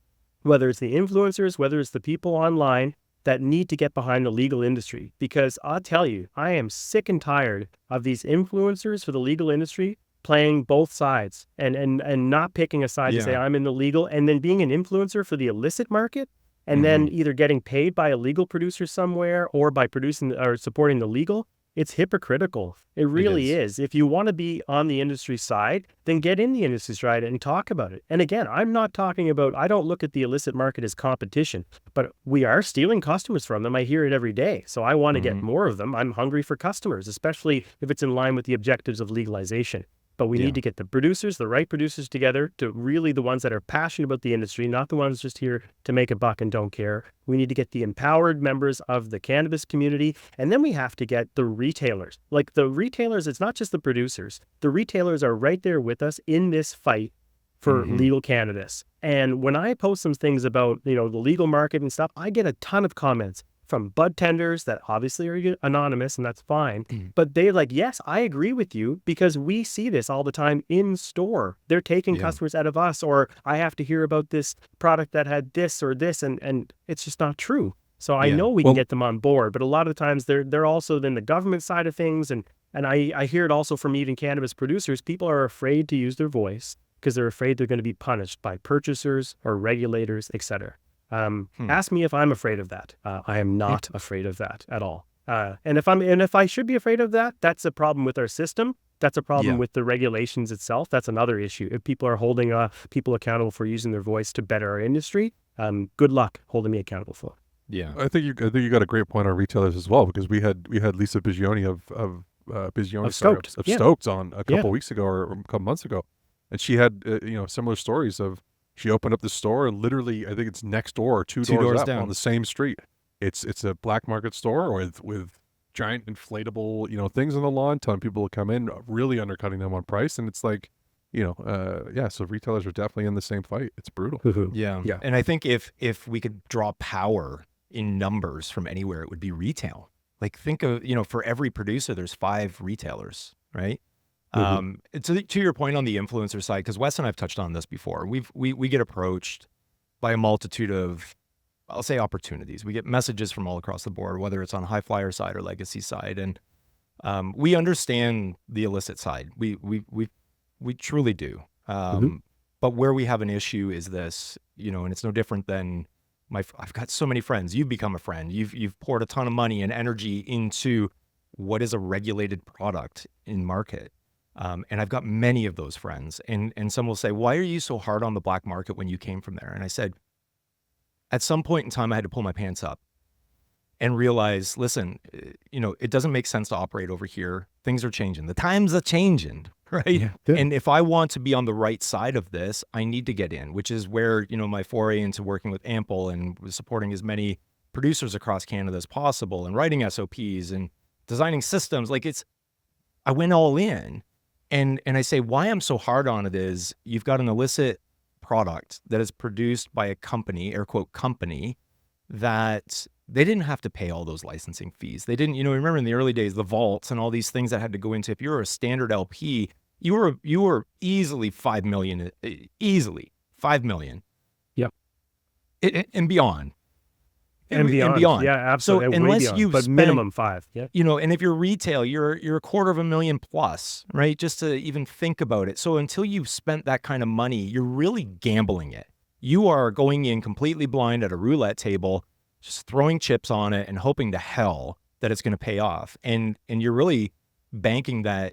whether it's the influencers, whether it's the people online that need to get behind the legal industry. Because I'll tell you, I am sick and tired of these influencers for the legal industry playing both sides and not picking a side to say I'm in the legal and then being an influencer for the illicit market and then either getting paid by a legal producer somewhere or by producing or supporting the legal. It's hypocritical. It really is. If you want to be on the industry side, then get in the industry side and talk about it. And again, I'm not talking about, I don't look at the illicit market as competition, but we are stealing customers from them. I hear it every day. So I want to get more of them. I'm hungry for customers, especially if it's in line with the objectives of legalization. But we need to get the producers, the right producers together, to really the ones that are passionate about the industry, not the ones just here to make a buck and don't care. We need to get the empowered members of the cannabis community. And then we have to get the retailers. Like the retailers, it's not just the producers. The retailers are right there with us in this fight for legal cannabis. And when I post some things about, the legal market and stuff, I get a ton of comments from bud tenders that obviously are anonymous, and that's fine. But they're like, yes, I agree with you because we see this all the time in store. They're taking customers out of us, or I have to hear about this product that had this or this, and it's just not true. So I know we can get them on board, but a lot of times they're also then the government side of things, and I hear it also from even cannabis producers. People are afraid to use their voice because they're afraid they're going to be punished by purchasers or regulators, etc. Ask me if I'm afraid of that. I am not afraid of that at all. And if I should be afraid of that, that's a problem with our system. That's a problem with the regulations itself. That's another issue. If people are holding people accountable for using their voice to better our industry, good luck holding me accountable for it. Yeah. I think you got a great point on retailers as well, because we had Lisa Bigioni of Stoked on a couple weeks ago or a couple months ago, and she had similar stories of. She opened up the store and literally, I think it's next door or two doors up down on the same street. It's a black market store with giant inflatable, things on the lawn, telling people to come in, really undercutting them on price. And it's like, so retailers are definitely in the same fight. It's brutal. Yeah. And I think if we could draw power in numbers from anywhere, it would be retail. Like think of, for every producer, there's 5 retailers, right? To your point on the influencer side, because Wes and I've touched on this before, we get approached by a multitude of, I'll say, opportunities. We get messages from all across the board, whether it's on High Flyer side or Legacy side, and we understand the illicit side. We truly do. But where we have an issue is this, and it's no different than I've got so many friends. You've become a friend. You've poured a ton of money and energy into what is a regulated product in market. And I've got many of those friends, and some will say, why are you so hard on the black market when you came from there? And I said, at some point in time, I had to pull my pants up and realize, listen, it doesn't make sense to operate over here. Things are changing. The times are changing, right? Yeah. And if I want to be on the right side of this, I need to get in, which is where, my foray into working with Ample and supporting as many producers across Canada as possible and writing SOPs and designing systems. I went all in. And I say, why I'm so hard on it is you've got an illicit product that is produced by a company, air quote company, that they didn't have to pay all those licensing fees. They didn't, remember in the early days, the vaults and all these things that had to go into, if you were a standard LP, you were easily 5 million, easily 5 million. Yep. And beyond. And beyond. Yeah, absolutely. So unless you've but spent, minimum 5. Yeah. And if you're retail, you're $250,000 plus, right? Just to even think about it. So until you've spent that kind of money, you're really gambling it. You are going in completely blind at a roulette table, just throwing chips on it and hoping to hell that it's going to pay off. And you're really banking that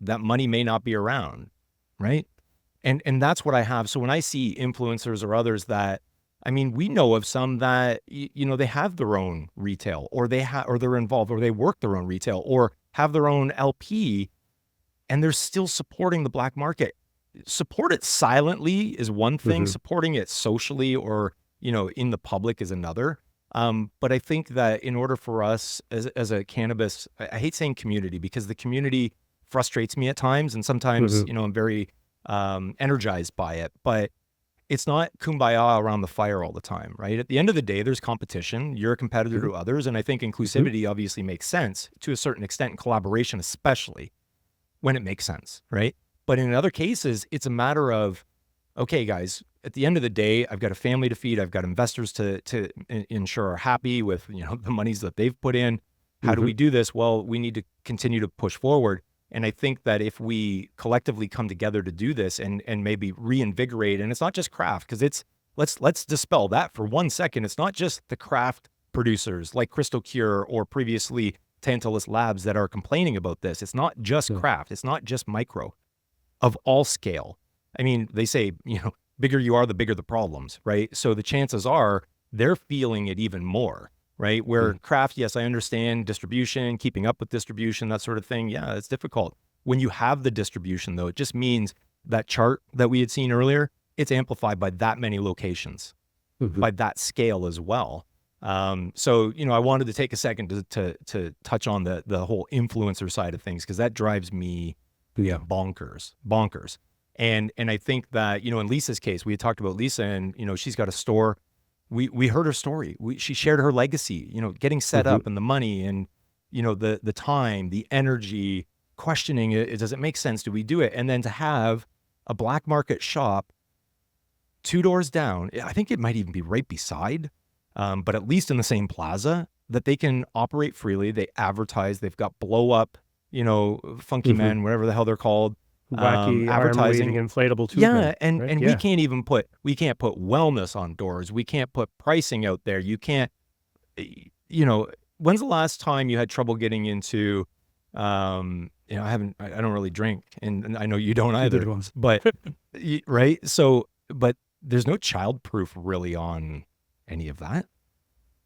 money may not be around, right? And that's what I have. So when I see influencers or others that, I mean, we know of some that, they have their own retail, or or they're involved, or they work their own retail, or have their own LP, and they're still supporting the black market. Support it silently is one thing. Supporting it socially or, in the public is another. But I think that in order for us as a cannabis, I hate saying community, because the community frustrates me at times. And sometimes, I'm very energized by it, but it's not kumbaya around the fire all the time, right? At the end of the day, there's competition. You're a competitor to others. And I think inclusivity obviously makes sense to a certain extent, and collaboration, especially when it makes sense, right? But in other cases, it's a matter of, okay, guys, at the end of the day, I've got a family to feed. I've got investors to ensure are happy with, the monies that they've put in. How do we do this? Well, we need to continue to push forward. And I think that if we collectively come together to do this and maybe reinvigorate, and it's not just craft, because let's dispel that for 1 second. It's not just the craft producers like Crystal Cure or previously Tantalus Labs that are complaining about this. It's not just craft. It's not just micro, of all scale. I mean, they say, bigger you are, the bigger the problems, right? So the chances are they're feeling it even more. Right? Where craft, yes, I understand distribution, keeping up with distribution, that sort of thing. Yeah, it's difficult. When you have the distribution, though, it just means that chart that we had seen earlier, it's amplified by that many locations, by that scale as well. So, I wanted to take a second to touch on the whole influencer side of things, because that drives me bonkers. And I think that, in Lisa's case, we had talked about Lisa, and, she's got a store. We heard her story. She shared her legacy, getting set up, and the money, and, the time, the energy, questioning it. Does it make sense? Do we do it? And then to have a black market shop 2 doors down, I think it might even be right beside, but at least in the same plaza, that they can operate freely. They advertise. They've got blow up, funky men, whatever the hell they're called. Wacky advertising, inflatable tube. Yeah, and we can't put wellness on doors. We can't put pricing out there. You can't, when's the last time you had trouble getting into, I don't really drink, and I know you don't either, but right. So, but there's no childproof really on any of that.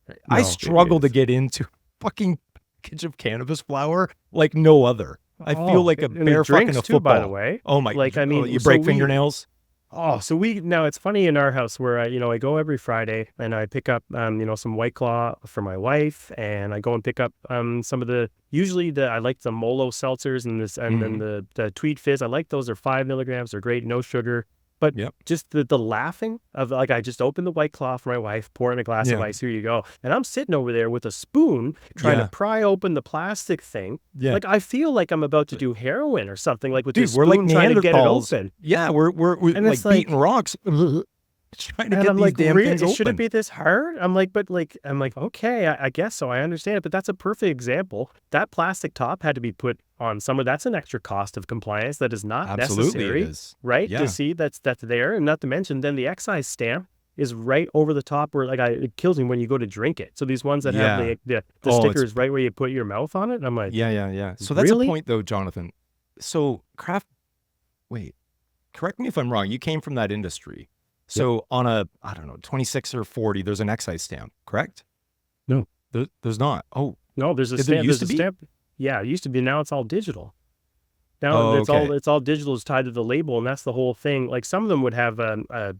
No, I struggle to get into fucking package of cannabis flower like no other. I feel like a bear fucking a football. By the way. Oh my! Like, I mean, you break fingernails. So now it's funny in our house where I go every Friday and I pick up some White Claw for my wife, and I go and pick up some of I like the Molo seltzers and then the Tweed Fizz. I like those. They're 5 milligrams. They're great, no sugar. But just the laughing of, like, I just open the White Claw for my wife, pour in a glass of ice, here you go. And I'm sitting over there with a spoon trying to pry open the plastic thing. Yeah. Like, I feel like I'm about to do heroin or something, like with this spoon, we're like trying to get it open. Yeah, we're like beating rocks. Trying to get these damn things open. Should it be this hard? I'm like, okay, I guess so. I understand it, but that's a perfect example. That plastic top had to be put on somewhere. That's an extra cost of compliance that is not necessary, it is. Right? Yeah. To see that's there, and not to mention then the excise stamp is right over the top where, like, it kills me when you go to drink it. So these ones that have the stickers right where you put your mouth on it, I'm like, yeah. So that's a point though, Jonathan. So craft. Wait, correct me if I'm wrong. You came from that industry. So on a, 26 or 40, there's an excise stamp, correct? No. There's not. Oh. No, there's a stamp. There used to be? Stamp. Yeah, it used to be. Now it's all digital. Now it's all digital is tied to the label, and that's the whole thing. Like, some of them would have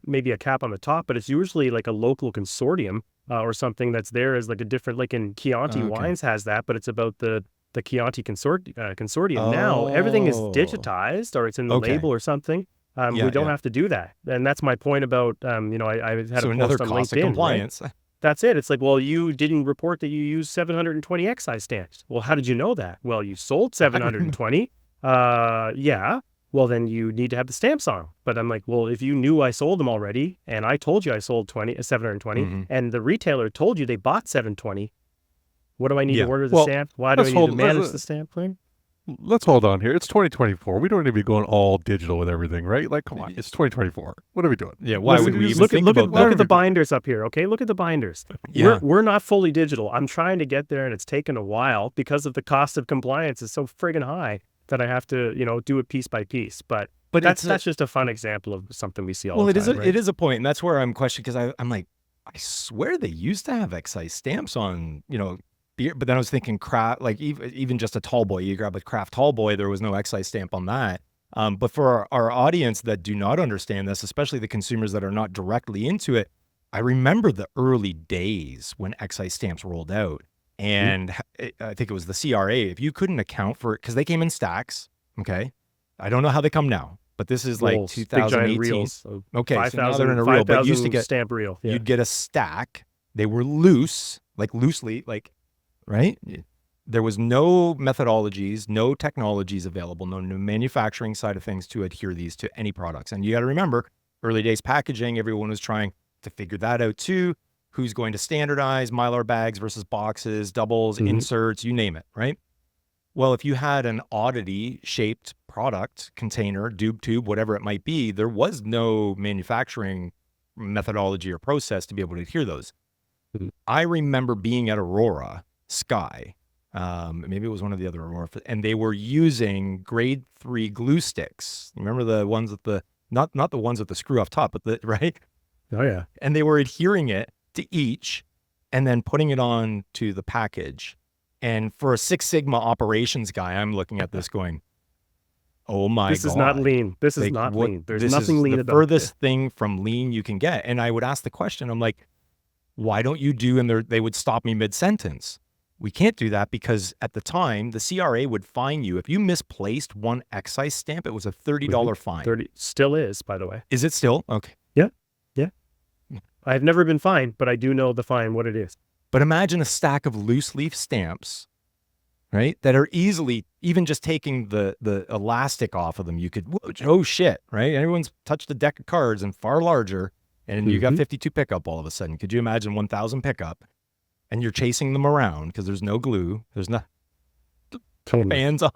maybe a cap on the top, but it's usually like a local consortium or something that's there as like a different, like in Chianti Wines has that, but it's about the Chianti consortium. Now everything is digitized, or it's in the label or something. We don't have to do that. And that's my point about, I had a another post on cost LinkedIn, of compliance. Right? That's it. It's like, well, you didn't report that you used 720 excise stamps. Well, how did you know that? Well, you sold 720. Yeah. Well, then you need to have the stamps on. But I'm like, well, if you knew I sold them already, and I told you I sold 720, and the retailer told you they bought 720, what do I need to order the stamp? Why do I need to manage the stamp thing? let's hold on here. It's 2024. We don't need to be going all digital with everything, right? Like, come on, it's 2024. What are we doing? Yeah, why would we even look think at about look that? at the binders up here, okay? Look at the binders. Yeah. We're not fully digital. I'm trying to get there, and it's taken a while because of the cost of compliance is so friggin' high that I have to, do it piece by piece. But that's just a fun example of something we see all the time. It is a point, and that's where I'm questioning, because I'm like, I swear they used to have excise stamps on, beer, but then I was thinking craft, like even just a tall boy, you grab a craft tall boy, there was no excise stamp on that. But for our audience that do not understand this, especially the consumers that are not directly into it, I remember the early days when excise stamps rolled out, and I think it was the CRA. If you couldn't account for it, because they came in stacks, okay? I don't know how they come now, but this is like Rolls, big 2018. giant reels. So Okay, so now they're in a reel, but you used to get stamp reel. Yeah. you'd get a stack. They were loose, like loosely, like, right? There was no methodologies, no technologies available, no manufacturing side of things to adhere these to any products. And you got to remember, early days packaging, everyone was trying to figure that out too. Who's going to standardize Mylar bags versus boxes, doubles, inserts, you name it, right? Well, if you had an oddity shaped product, container, doob tube, whatever it might be, there was no manufacturing methodology or process to be able to adhere those. I remember being at Aurora Sky, maybe it was one of the other Aurora, and they were using grade 3 glue sticks. Remember the ones with the, not the ones with the screw off top, but right? Oh yeah. And they were adhering it to each and then putting it on to the package. And for a Six Sigma operations guy, I'm looking at this going, oh my God. This is not lean. This is not lean. There's nothing lean about it. The furthest thing from lean you can get. And I would ask the question, I'm like, why don't you do, and they would stop me mid-sentence. We can't do that because at the time, the CRA would fine you. If you misplaced one excise stamp, it was a $30 fine. 30 still is, by the way. Is it still? Okay. Yeah. Yeah. I've never been fined, but I do know the fine, what it is. But imagine a stack of loose leaf stamps, right? That are easily, even just taking the elastic off of them, you could, oh shit, right? Everyone's touched a deck of cards and far larger, and you got 52 pickup all of a sudden. Could you imagine 1,000 pickup? And you're chasing them around because there's no glue, there's no bands on.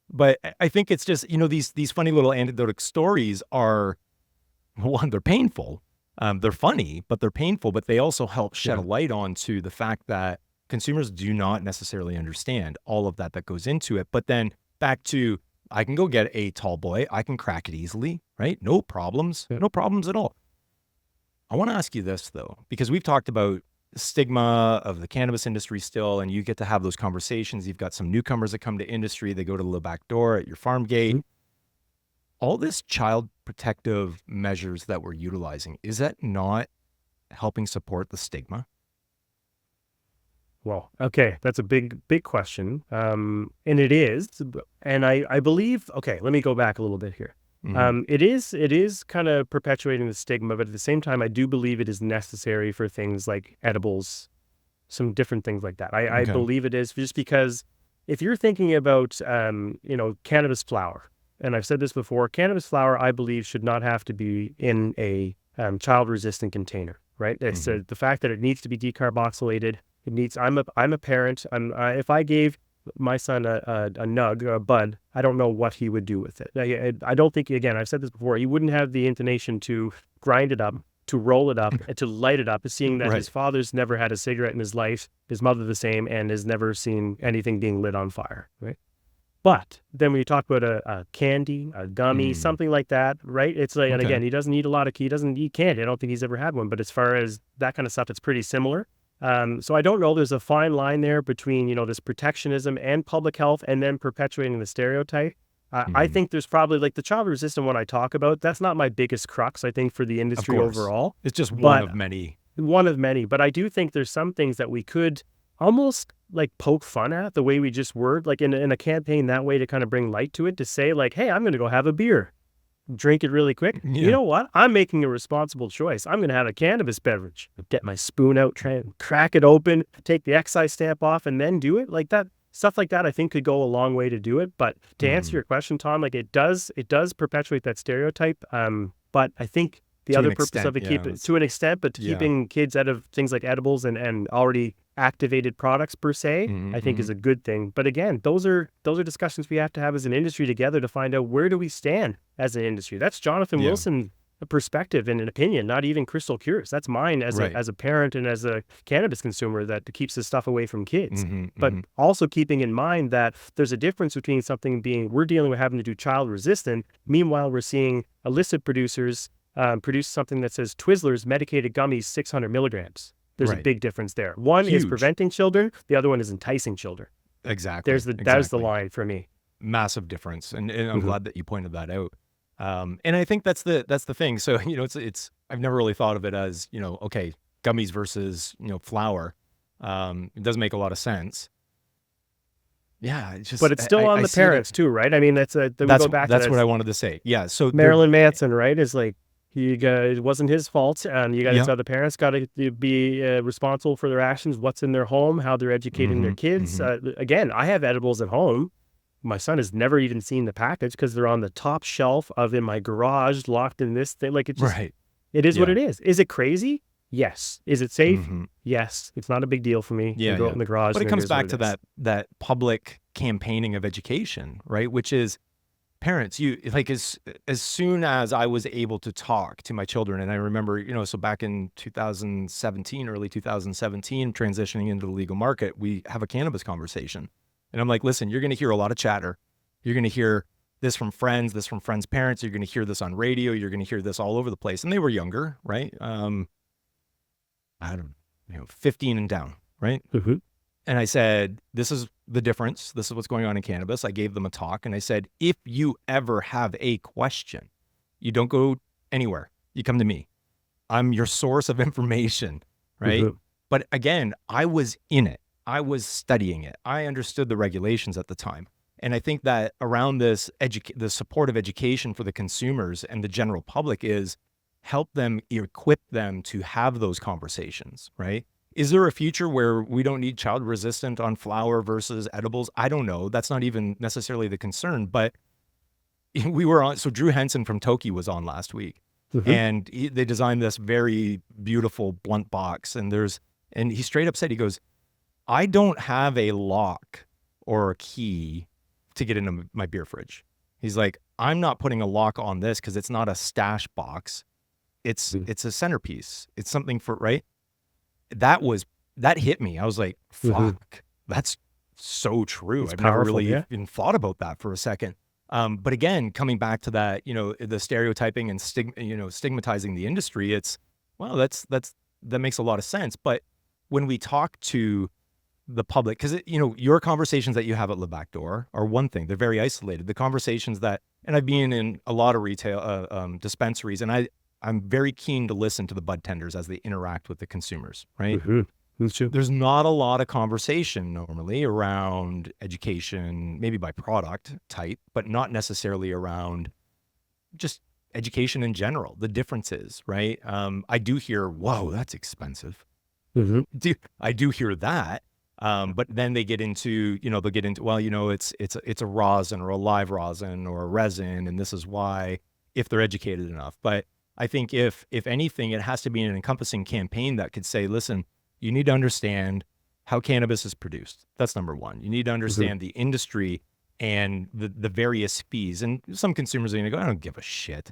But I think it's just, these funny little anecdotal stories are, one, they're painful. They're funny, but they're painful, but they also help shed a light onto the fact that consumers do not necessarily understand all of that goes into it. But then back to, I can go get a tall boy, I can crack it easily, right? No problems, no problems at all. I want to ask you this though, because we've talked about stigma of the cannabis industry still, and you get to have those conversations. You've got some newcomers that come to industry, they go to the back door at your farm gate. All this child protective measures that we're utilizing, is that not helping support the stigma? Well, okay, that's a big question. And it is, and I believe, okay, let me go back a little bit here. It is kind of perpetuating the stigma, but at the same time, I do believe it is necessary for things like edibles, some different things like that. I believe it is, just because if you're thinking about, cannabis flower, and I've said this before, cannabis flower, I believe, should not have to be in a child-resistant container, right? It's the fact that it needs to be decarboxylated. It needs. I'm a parent. If I gave my son a nug or a bud, I don't know what he would do with it. I don't think, again, I've said this before, he wouldn't have the inclination to grind it up, to roll it up, and to light it up, seeing that his father's never had a cigarette in his life, his mother the same, and has never seen anything being lit on fire, right? But then when you talk about a candy, a gummy, something like that, right? It's like, and again, he doesn't eat a lot of, he doesn't eat candy. I don't think he's ever had one, but as far as that kind of stuff, it's pretty similar. So I don't know. There's a fine line there between, this protectionism and public health, and then perpetuating the stereotype. I think there's probably, like, the child resistant one I talk about, that's not my biggest crux, I think, for the industry overall. It's just one of many. One of many. But I do think there's some things that we could almost like poke fun at, the way we just word, like in a campaign that way, to kind of bring light to it, to say like, hey, I'm going to go have a beer, drink it really quick. You know what? I'm making a responsible choice. I'm going to have a cannabis beverage, get my spoon out, try and crack it open, take the excise stamp off, and then do it like that. Stuff like that, I think, could go a long way to do it. But to answer your question, Tom, like it does perpetuate that stereotype. But I think the To an other purpose of extent, it, yeah, keep it that's- to an extent, but Yeah. keeping kids out of things like edibles and already activated products per se, Mhm, I think mhm. is a good thing. But again, those are discussions we have to have as an industry together to find out where do we stand as an industry. That's Jonathan Yeah. Wilson perspective and an opinion, not even Crystal Cure's. That's mine as Right. a parent and as a cannabis consumer that keeps this stuff away from kids. Mhm, But mhm. also keeping in mind that there's a difference between something being, we're dealing with having to do child resistant. Meanwhile, we're seeing illicit producers produce something that says Twizzlers medicated gummies 600 milligrams. There's a Right. big difference there. One is Huge. preventing children. The other one is enticing children. Exactly. There's the exactly. line for me. Massive difference, and I'm Mhm. glad that you pointed that out. And I think that's the thing. So it's I've never really thought of it as okay, gummies versus flour. It doesn't make a lot of sense. Yeah, it's just But it's still on I the see it- parents too, right? I mean, we That's go back that's to what that. I wanted to say. Yeah. So Marilyn Manson, right? Is like it wasn't his fault, and you got to Yeah. tell the parents got to be responsible for their actions, what's in their home, how they're educating their Mhm, kids. Again, I have edibles at home. My son has never even seen the package because they're on the top shelf of in my garage, locked in this thing. Like it just, right. it is what Yeah. it is. Is it crazy? Yes. Is it safe? Mhm. Yes. It's not a big deal for me. Yeah, I go yeah. out in the garage. But it and comes is what back it to is. that public campaigning of education, right? Which is parents, you like as soon as I was able to talk to my children, and I remember, so back in 2017, early 2017, transitioning into the legal market, we have a cannabis conversation. And I'm like, listen, you're going to hear a lot of chatter. You're going to hear this from friends parents. You're going to hear this on radio. You're going to hear this all over the place. And they were younger, right? I don't 15 and down, right? Mhm. And I said, this is the difference. This is what's going on in cannabis. I gave them a talk and I said, if you ever have a question, you don't go anywhere. You come to me. I'm your source of information, right? Mhm. But again, I was in it. I was studying it. I understood the regulations at the time. And I think that around this, the support of education for the consumers and the general public is help them, equip them to have those conversations, right? Is there a future where we don't need child resistant on flour versus edibles? I don't know. That's not even necessarily the concern, but we were on. So Drew Henson from Toki was on last week, Mhm. and they designed this very beautiful blunt box. And he straight up said, he goes, I don't have a lock or a key to get into my beer fridge. He's like, I'm not putting a lock on this because it's not a stash box. It's a centerpiece. It's something for, right? That hit me. I was like, fuck, that's so true. It's I've never powerful, really yeah. even thought about that for a second. But again, coming back to that, the stereotyping and stigmatizing the industry, it's, well, that makes a lot of sense. But when we talk to the public, because your conversations that you have at Le Backdoor are one thing. They're very isolated. The conversations and I've been in a lot of retail dispensaries, and I'm very keen to listen to the bud tenders as they interact with the consumers, right? Mhm. That's true. There's not a lot of conversation normally around education, maybe by product type, but not necessarily around just education in general, the differences, right? I do hear, whoa, that's expensive. Mhm. I do hear that. But then they get into, they'll get into, well, it's a rosin or a live rosin or a resin, and this is why, if they're educated enough. But I think if anything, it has to be an encompassing campaign that could say, listen, you need to understand how cannabis is produced. That's number one. You need to understand the industry and the various fees. And some consumers are going to go, I don't give a shit.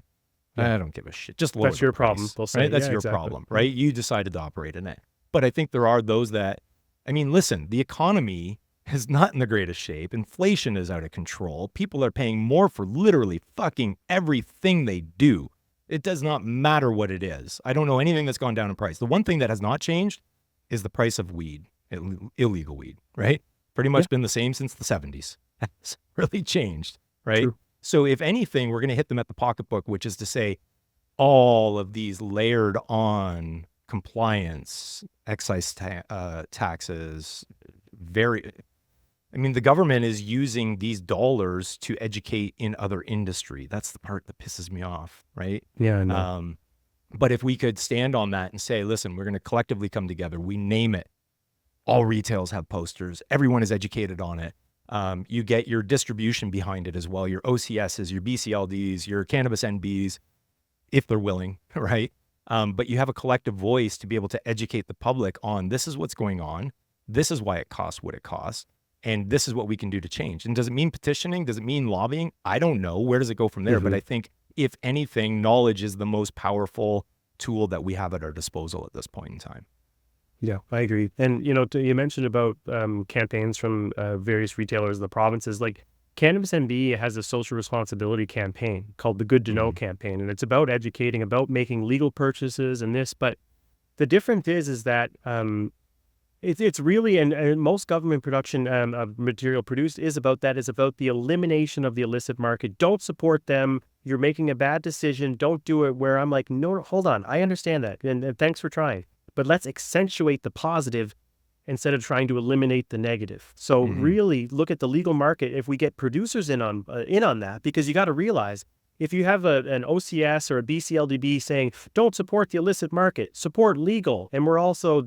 Yeah. I don't give a shit. Just lower That's the your problem, price, they'll say. right? That's Yeah, your exactly. problem, right? You decided to operate in it. But I think there are those that, listen, the economy is not in the greatest shape. Inflation is out of control. People are paying more for literally fucking everything they do. It does not matter what it is. I don't know anything that's gone down in price. The one thing that has not changed is the price of weed, illegal weed, right? Pretty much been the same since the 70s. That's really changed, right? True. So if anything, we're going to hit them at the pocketbook, which is to say all of these layered on compliance, excise taxes, the government is using these dollars to educate in other industry. That's the part that pisses me off, right? Yeah, I know. But if we could stand on that and say, listen, we're going to collectively come together. We name it. All retails have posters. Everyone is educated on it. You get your distribution behind it as well. Your OCSs, your BCLDs, your cannabis NBs. if they're willing, right? But you have a collective voice to be able to educate the public on this is what's going on. This is why it costs what it costs. And this is what we can do to change. And does it mean petitioning? Does it mean lobbying? I don't know. Where does it go from there? But I think if anything, knowledge is the most powerful tool that we have at our disposal at this point in time. Yeah, I agree. And, you mentioned about campaigns from various retailers in the provinces. Like Cannabis NB has a social responsibility campaign called the Good to Know campaign. And it's about educating, about making legal purchases and this. But the difference is that it's really, and most government production of material produced is about the elimination of the illicit market. Don't support them. You're making a bad decision. Don't do it. Where I'm like, no, hold on. I understand that. And thanks for trying. But let's accentuate the positive instead of trying to eliminate the negative. So really look at the legal market. If we get producers in on that, because you got to realize if you have an OCS or a BCLDB saying, don't support the illicit market, support legal. And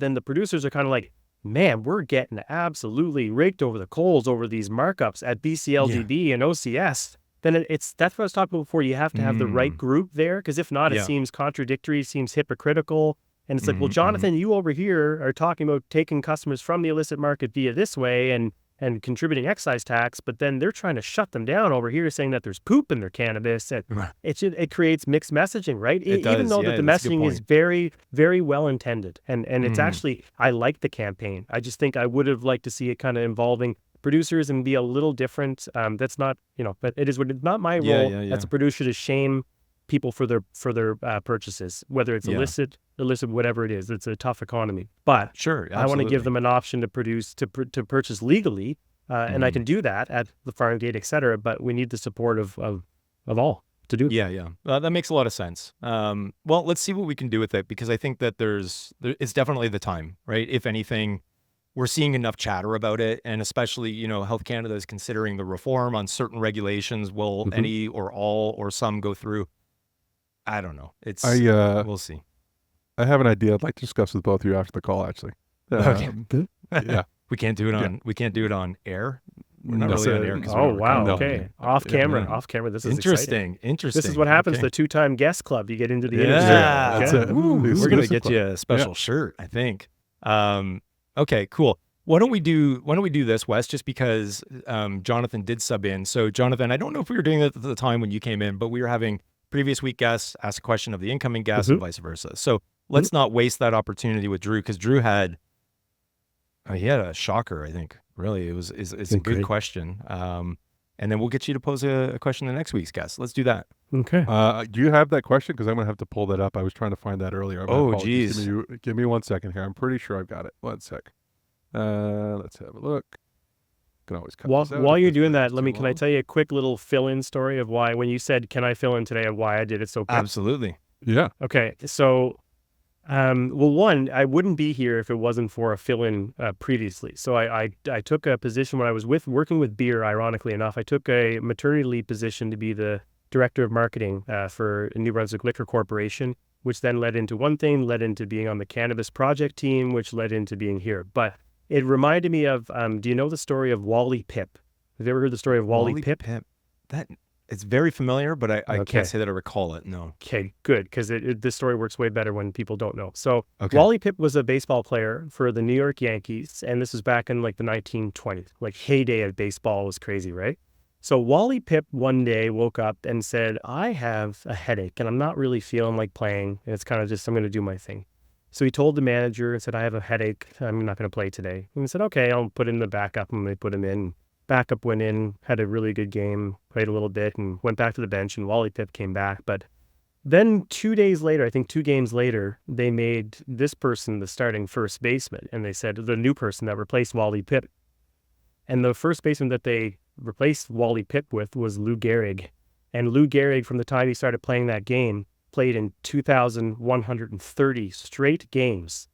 then the producers are kind of like, man, we're getting absolutely raked over the coals over these markups at BCLDB and OCS. Then that's what I was talking about before. You have to have the right group there, because if not, it seems contradictory, seems hypocritical. And it's like, well, Jonathan, you over here are talking about taking customers from the illicit market via this way and contributing excise tax, but then they're trying to shut them down over here, saying that there's poop in their cannabis. It creates mixed messaging, right? Even though that the messaging is very, very well intended. And it's actually, I like the campaign. I just think I would have liked to see it kind of involving producers and be a little different. That's not, but it's not my role as a producer to shame people for their purchases, whether it's illicit, whatever it is. It's a tough economy, but sure, I want to give them an option to purchase legally, and I can do that at the farm gate, etc. But we need the support of all to do it. Yeah. That makes a lot of sense. Well, let's see what we can do with it, because I think that it's definitely the time, right? If anything, we're seeing enough chatter about it, and especially, Health Canada is considering the reform on certain regulations. Will any or all or some go through? I don't know. We'll see. I have an idea I'd like to discuss with both of you after the call, actually. Okay. Yeah. We can't do it on air. We're not really on air. Oh, wow. Okay. Off camera. This is interesting. exciting. This is what happens. The two-time guest club. You get into the industry. That's it. We're going to get you a special shirt, I think. Okay, cool. Why don't we do this, Wes, just because Jonathan did sub in. So Jonathan, I don't know if we were doing that at the time when you came in, but we were having previous week guests ask a question of the incoming guest and vice versa. So let's not waste that opportunity with Drew, because Drew had a shocker, I think. Really, it's a good question. And then we'll get you to pose a question to next week's guest. Let's do that. Okay. Do you have that question? Because I'm going to have to pull that up. I was trying to find that earlier. Oh, geez. Give me 1 second here. I'm pretty sure I've got it. 1 sec. Let's have a look. Can always cut this out while you're doing that, can I tell you a quick little fill-in story of why, when you said, can I fill in today, of why I did it so quick? Absolutely. Yeah. Okay. So, one, I wouldn't be here if it wasn't for a fill-in previously. So I took a position when I was working with beer, ironically enough. I took a maternity leave position to be the director of marketing for New Brunswick Liquor Corporation, which then led into one thing, led into being on the cannabis project team, which led into being here. But it reminded me of, do you know the story of Wally Pip? Have you ever heard the story of Wally Pip? That it's very familiar, but I can't say that I recall it. No. Okay, good, because this story works way better when people don't know. So Wally Pip was a baseball player for the New York Yankees, and this was back in like the 1920s. Like heyday of baseball was crazy, right? So Wally Pip one day woke up and said, I have a headache, and I'm not really feeling like playing. And it's kind of just, I'm going to do my thing. So he told the manager and said, I have a headache. I'm not going to play today. And he said, okay, I'll put in the backup. And they put him in. Backup went in, had a really good game, played a little bit, and went back to the bench. And Wally Pip came back. But then 2 days later, I think 2 games later, they made this person the starting first baseman. And they said the new person that replaced Wally Pip. And the first baseman that they replaced Wally Pip with was Lou Gehrig. And Lou Gehrig, from the time he started playing that game, played in 2,130 straight games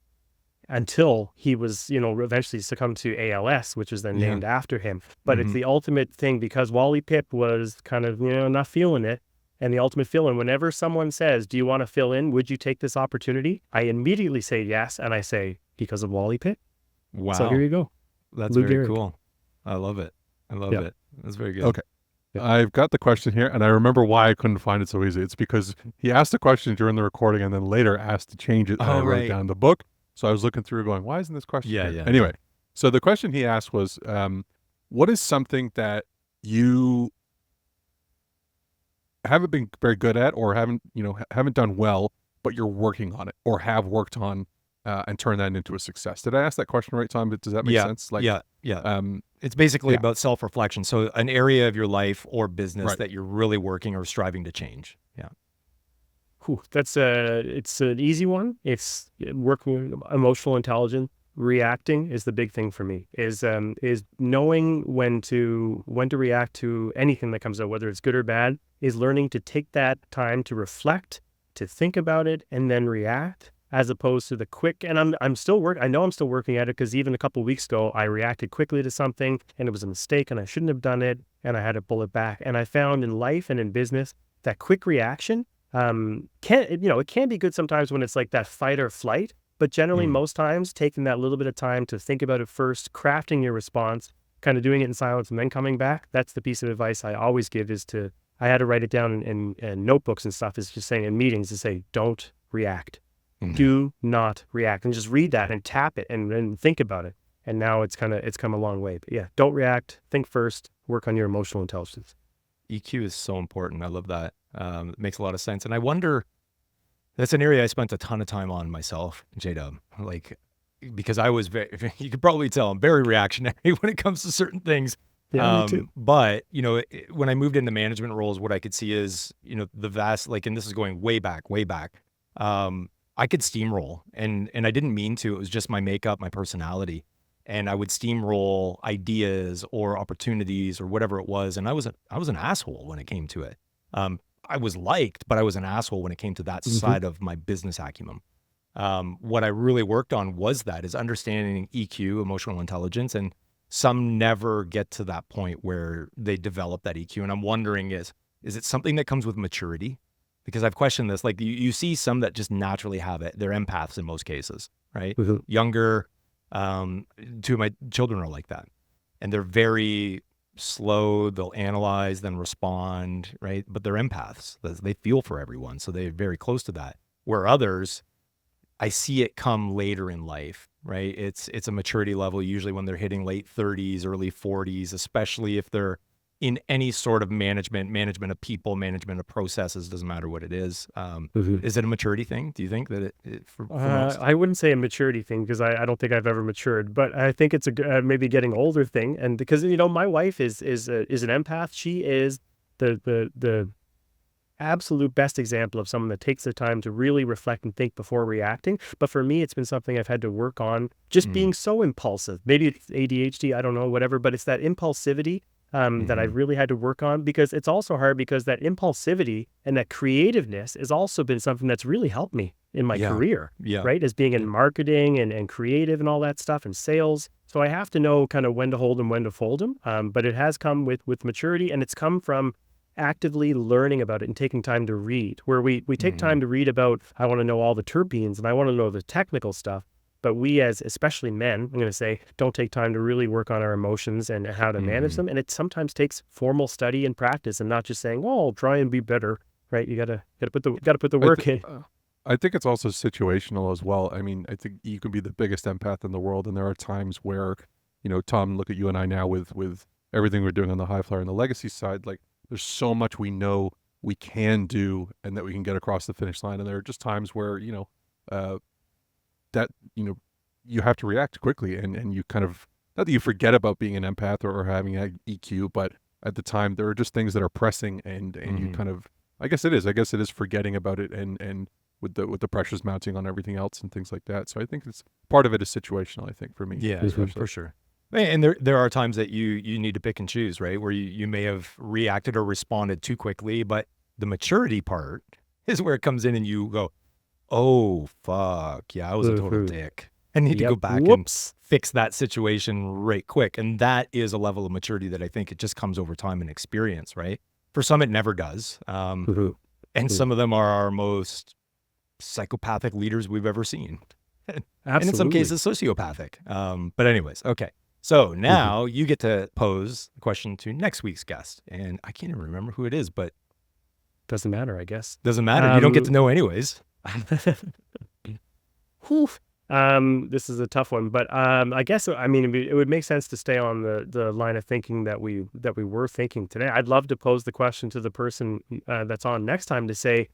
until he was, eventually succumbed to ALS, which was then named after him. But it's the ultimate thing, because Wally Pip was kind of, not feeling it. And the ultimate fill-in, whenever someone says, do you want to fill in? Would you take this opportunity? I immediately say yes. And I say, because of Wally Pip. Wow. So here you go. That's Lou very Gehrig. Cool. I love it. That's very good. Okay. I've got the question here, and I remember why I couldn't find it so easy. It's because he asked the question during the recording and then later asked to change it, and I Oh, wrote it right. down in the book. So I was looking through going, why isn't this question Yeah, here? yeah. Anyway, so the question he asked was, what is something that you haven't been very good at or haven't done well, but you're working on it or have worked on and turn that into a success? Did I ask that question right, Tom? Does that make Yeah, sense? Like, yeah. It's basically yeah, about self-reflection. So an area of your life or business right. that you're really working or striving to change. Yeah. Whew, it's an easy one. It's working with emotional intelligence. Reacting is the big thing for me. Is knowing when to react to anything that comes out, whether it's good or bad. Is learning to take that time to reflect, to think about it, and then react, as opposed to the quick. And I'm still I know I'm still working at it, because even a couple of weeks ago I reacted quickly to something and it was a mistake and I shouldn't have done it, and I had to pull it back. And I found in life and in business that quick reaction it can be good sometimes when it's like that fight or flight, but generally Mm. most times taking that little bit of time to think about it first, crafting your response, kind of doing it in silence and then coming back. That's the piece of advice I always give. I had to write it down in notebooks and stuff, is just saying in meetings to say, don't react. Mhm. Do not react, and just read that and tap it and think about it. And now it's come a long way. But yeah, don't react, think first, work on your emotional intelligence. EQ is so important. I love that. It makes a lot of sense. And I wonder, that's an area I spent a ton of time on myself, J-Dub. Like, because I was you could probably tell I'm very reactionary when it comes to certain things. Yeah, me too. But, when I moved into management roles, what I could see is, the vast, like, and this is going way back, I could steamroll, and I didn't mean to. It was just my makeup, my personality. And I would steamroll ideas or opportunities or whatever it was. And I was an asshole when it came to it. I was liked, but I was an asshole when it came to that side of my business acumen. What I really worked on is understanding EQ, emotional intelligence, and some never get to that point where they develop that EQ. And I'm wondering, is it something that comes with maturity? Because I've questioned this. Like, you see some that just naturally have it. They're empaths in most cases, right? Mhm. Younger, two of my children are like that, and they're very slow. They'll analyze, then respond, right? But they're empaths. They feel for everyone, so they're very close to that. Where others, I see it come later in life, right? It's a maturity level, usually when they're hitting late 30s, early 40s, especially if they're in any sort of management of people, management of processes, doesn't matter what it is. Is it a maturity thing? Do you think that for most? I wouldn't say a maturity thing, because I don't think I've ever matured, but I think it's maybe getting older thing. And because my wife is an empath. She is the absolute best example of someone that takes the time to really reflect and think before reacting. But for me, it's been something I've had to work on. Just being so impulsive. Maybe it's ADHD, I don't know, whatever. But it's that impulsivity that I've really had to work on, because it's also hard, because that impulsivity and that creativeness has also been something that's really helped me in my Yeah. career, Yeah. right? As being in marketing and creative and all that stuff, and sales. So I have to know kind of when to hold them, when to fold them. But it has come with maturity, and it's come from actively learning about it and taking time to read, where we take time to read about, I want to know all the terpenes and I want to know the technical stuff. But we, as especially men, I'm going to say, don't take time to really work on our emotions and how to manage them. And it sometimes takes formal study and practice, and not just saying, "Oh, I'll try and be better." Right? You gotta put the work in. I think it's also situational as well. I mean, I think you can be the biggest empath in the world, and there are times where, Tom, look at you and I now with everything we're doing on the high flyer and the legacy side. Like, there's so much we know we can do and that we can get across the finish line. And there are just times where, that, you have to react quickly, and you kind of, not that you forget about being an empath or having an EQ, but at the time there are just things that are pressing, and you kind of, I guess it is forgetting about it, and with the pressures mounting on everything else and things like that. So I think it's part of it is situational, I think, for me. Yeah, especially. for sure. And there are times that you need to pick and choose, right? Where you may have reacted or responded too quickly, but the maturity part is where it comes in and you go, oh, fuck, yeah, I was a total dick. I need to go back and fix that situation right quick. And that is a level of maturity that I think it just comes over time and experience, right? For some, it never does. And some of them are our most psychopathic leaders we've ever seen. And in some cases, sociopathic. But anyways, okay. So now you get to pose the question to next week's guest. And I can't even remember who it is, but Doesn't matter, I guess. doesn't matter. You don't get to know anyways. Whew. This is a tough one, but I guess it would make sense to stay on the line of thinking that we were thinking today. I'd love to pose the question to the person that's on next time to say,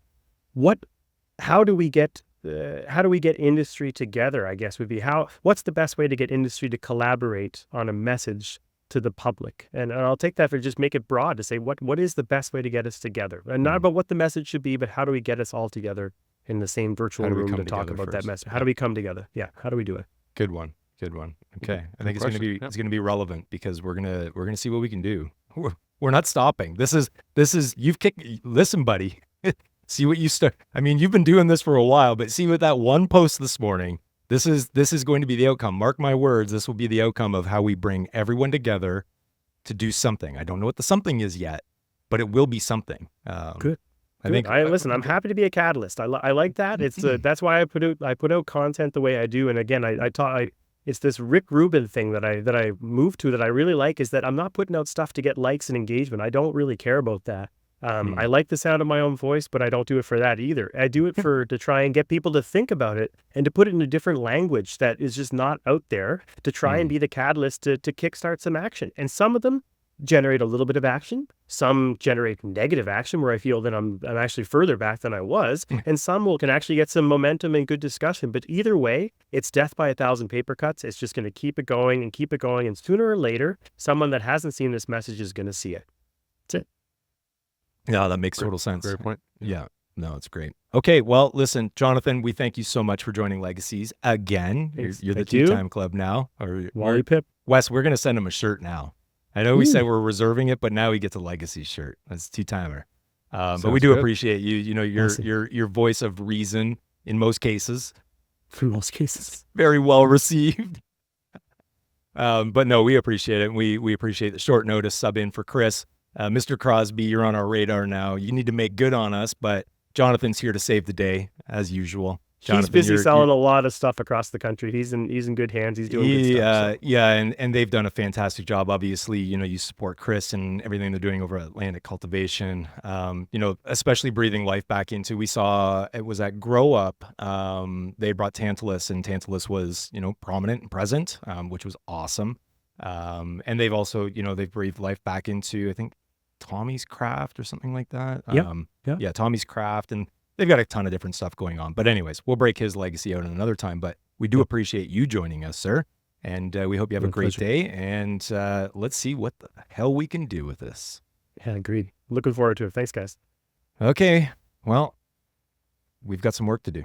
how do we get industry together? I guess would be what's the best way to get industry to collaborate on a message to the public? And I'll take that for just make it broad to say what is the best way to get us together, and not about what the message should be, but how do we get us all together in the same virtual room to talk about that message? How do we come together? Yeah, how do we do it? Good one. Okay, I think it's gonna be relevant because we're gonna see what we can do. We're not stopping. This is you've kicked. Listen, buddy. See what you start. I mean, you've been doing this for a while, but see with that one post this morning, this is going to be the outcome. Mark my words. This will be the outcome of how we bring everyone together to do something. I don't know what the something is yet, but it will be something. Good. I think. Listen. I'm happy to be a catalyst. I like that. It's that's why I put out content the way I do. And again, it's this Rick Rubin thing that I moved to that I really like, is that I'm not putting out stuff to get likes and engagement. I don't really care about that. I like the sound of my own voice, but I don't do it for that either. I do it to try and get people to think about it and to put it in a different language that is just not out there, to try and be the catalyst to kickstart some action. And some of them generate a little bit of action. Some generate negative action where I feel that I'm actually further back than I was. And some can actually get some momentum and good discussion. But either way, it's death by 1,000 paper cuts. It's just going to keep it going and keep it going. And sooner or later, someone that hasn't seen this message is going to see it. That's it. Yeah, that makes total sense. Great point. Yeah. No, it's great. Okay, well, listen, Jonathan, we thank you so much for joining Legacies again. You're the Tea Time Club now. Wally Pip. Wes, we're going to send him a shirt now. I know we said we're reserving it, but now he gets a Legacies shirt. That's Tea-Timer. But we do appreciate you. You know, your voice of reason in most cases. For most cases. Very well received. But no, we appreciate it. We appreciate the short notice sub in for Chris. Mr. Crosbie, you're on our radar now. You need to make good on us, but Jonathan's here to save the day, as usual. Jonathan, he's busy selling a lot of stuff across the country. He's in good hands. He's doing good stuff. So. Yeah, and they've done a fantastic job. Obviously, you know, you support Chris and everything they're doing over at Atlantic Cultivation. You know, especially breathing life back into. We saw it was at Grow Up. They brought Tantalus, and Tantalus was, you know, prominent and present, which was awesome. And they've also, you know, they've breathed life back into, I think, Tommy's Craft or something like that. Yeah, Tommy's Craft, and they've got a ton of different stuff going on. But anyways, we'll break his legacy out another time. But we do appreciate you joining us, sir. And we hope you have a great day. And let's see what the hell we can do with this. Yeah, agreed. Looking forward to it. Thanks, guys. Okay. Well, we've got some work to do.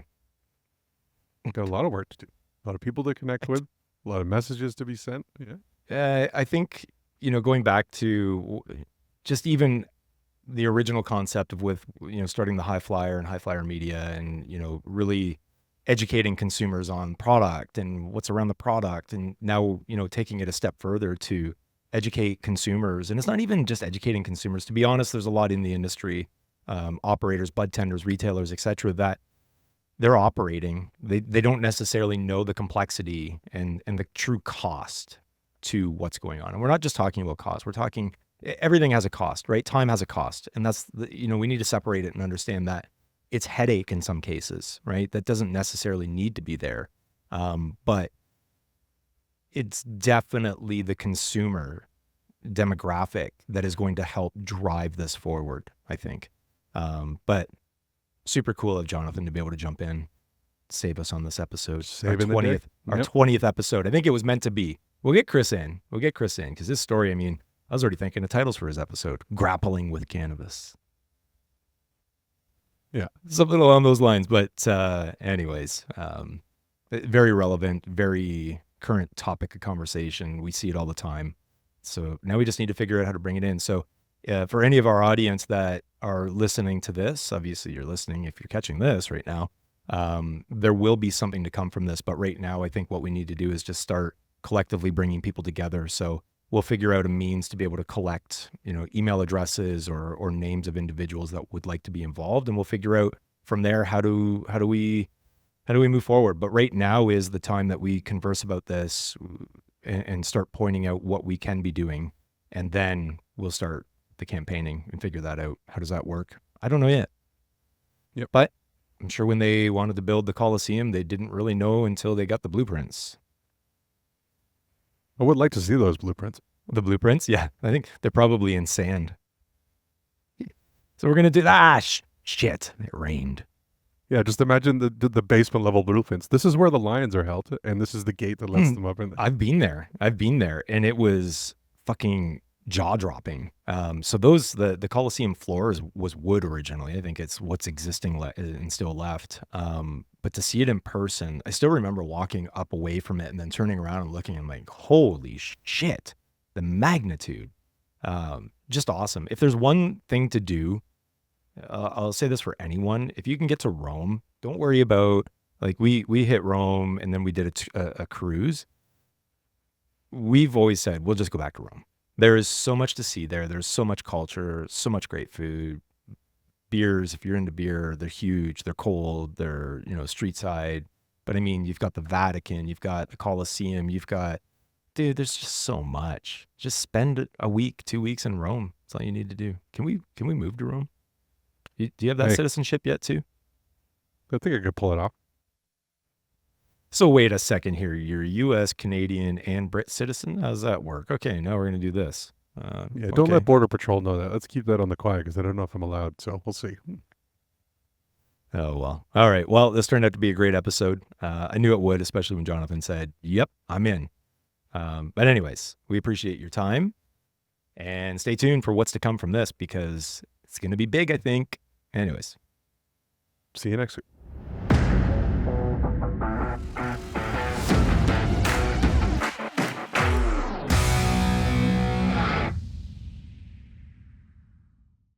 We've got a lot of work to do. A lot of people to connect with. A lot of messages to be sent. Yeah. I think, you know, going back to just even the original concept of starting the High Flyer and High Flyer Media, and, you know, really educating consumers on product and what's around the product. And now, you know, taking it a step further to educate consumers. And it's not even just educating consumers. To be honest, there's a lot in the industry, operators, bud tenders, retailers, etc., that they're operating. They don't necessarily know the complexity and the true cost to what's going on. And we're not just talking about cost. We're talking everything has a cost, right? Time has a cost. And that's, you know, we need to separate it and understand that it's headache in some cases, right? That doesn't necessarily need to be there. But it's definitely the consumer demographic that is going to help drive this forward, I think. But super cool of Jonathan to be able to jump in, save us on this episode. Our 20th episode. I think it was meant to be. We'll get Chris in because this story, I mean, I was already thinking of titles for his episode. Grappling with Cannabis. Yeah, something along those lines. But anyways, very relevant, very current topic of conversation. We see it all the time. So now we just need to figure out how to bring it in. So for any of our audience that are listening to this, obviously you're listening if you're catching this right now, there will be something to come from this. But right now, I think what we need to do is just start collectively bringing people together. So we'll figure out a means to be able to collect, you know, email addresses or names of individuals that would like to be involved, and we'll figure out from there how do we move forward. But right now is the time that we converse about this. and start pointing out what we can be doing, and then we'll start the campaigning and figure that out. How does that work? I don't know yet. Yep. But I'm sure when they wanted to build the Coliseum, they didn't really know until they got the blueprints. I would like to see those blueprints. The blueprints? Yeah, I think they're probably in sand. So we're going to do shit. It rained. Yeah, just imagine the basement level blueprints. This is where the lions are held, and this is the gate that lets them up in there. I've been there, and it was fucking jaw-dropping. So the Coliseum floor was wood originally. I think it's what's existing and still left. But to see it in person, I still remember walking up away from it and then turning around and looking and like, holy shit, the magnitude. Just awesome. If there's one thing to do, I'll say this for anyone: if you can get to Rome, don't worry about, like, we hit Rome and then we did a cruise. We've always said we'll just go back to Rome. There is so much to see there. There's so much culture, so much great food. Beers, if you're into beer, they're huge. They're cold. They're, street side. But I mean, you've got the Vatican, you've got the Colosseum, dude, there's just so much. Just spend a week, 2 weeks in Rome. That's all you need to do. Can we move to Rome? Do you have that citizenship yet too? I think I could pull it off. So wait a second here. You're U.S., Canadian, and Brit citizen? How does that work? Okay, now we're going to do this. Don't let Border Patrol know that. Let's keep that on the quiet because I don't know if I'm allowed, so we'll see. Oh, well. All right. Well, this turned out to be a great episode. I knew it would, especially when Jonathan said, yep, I'm in. But anyways, we appreciate your time. And stay tuned for what's to come from this, because it's going to be big, I think. Anyways. See you next week.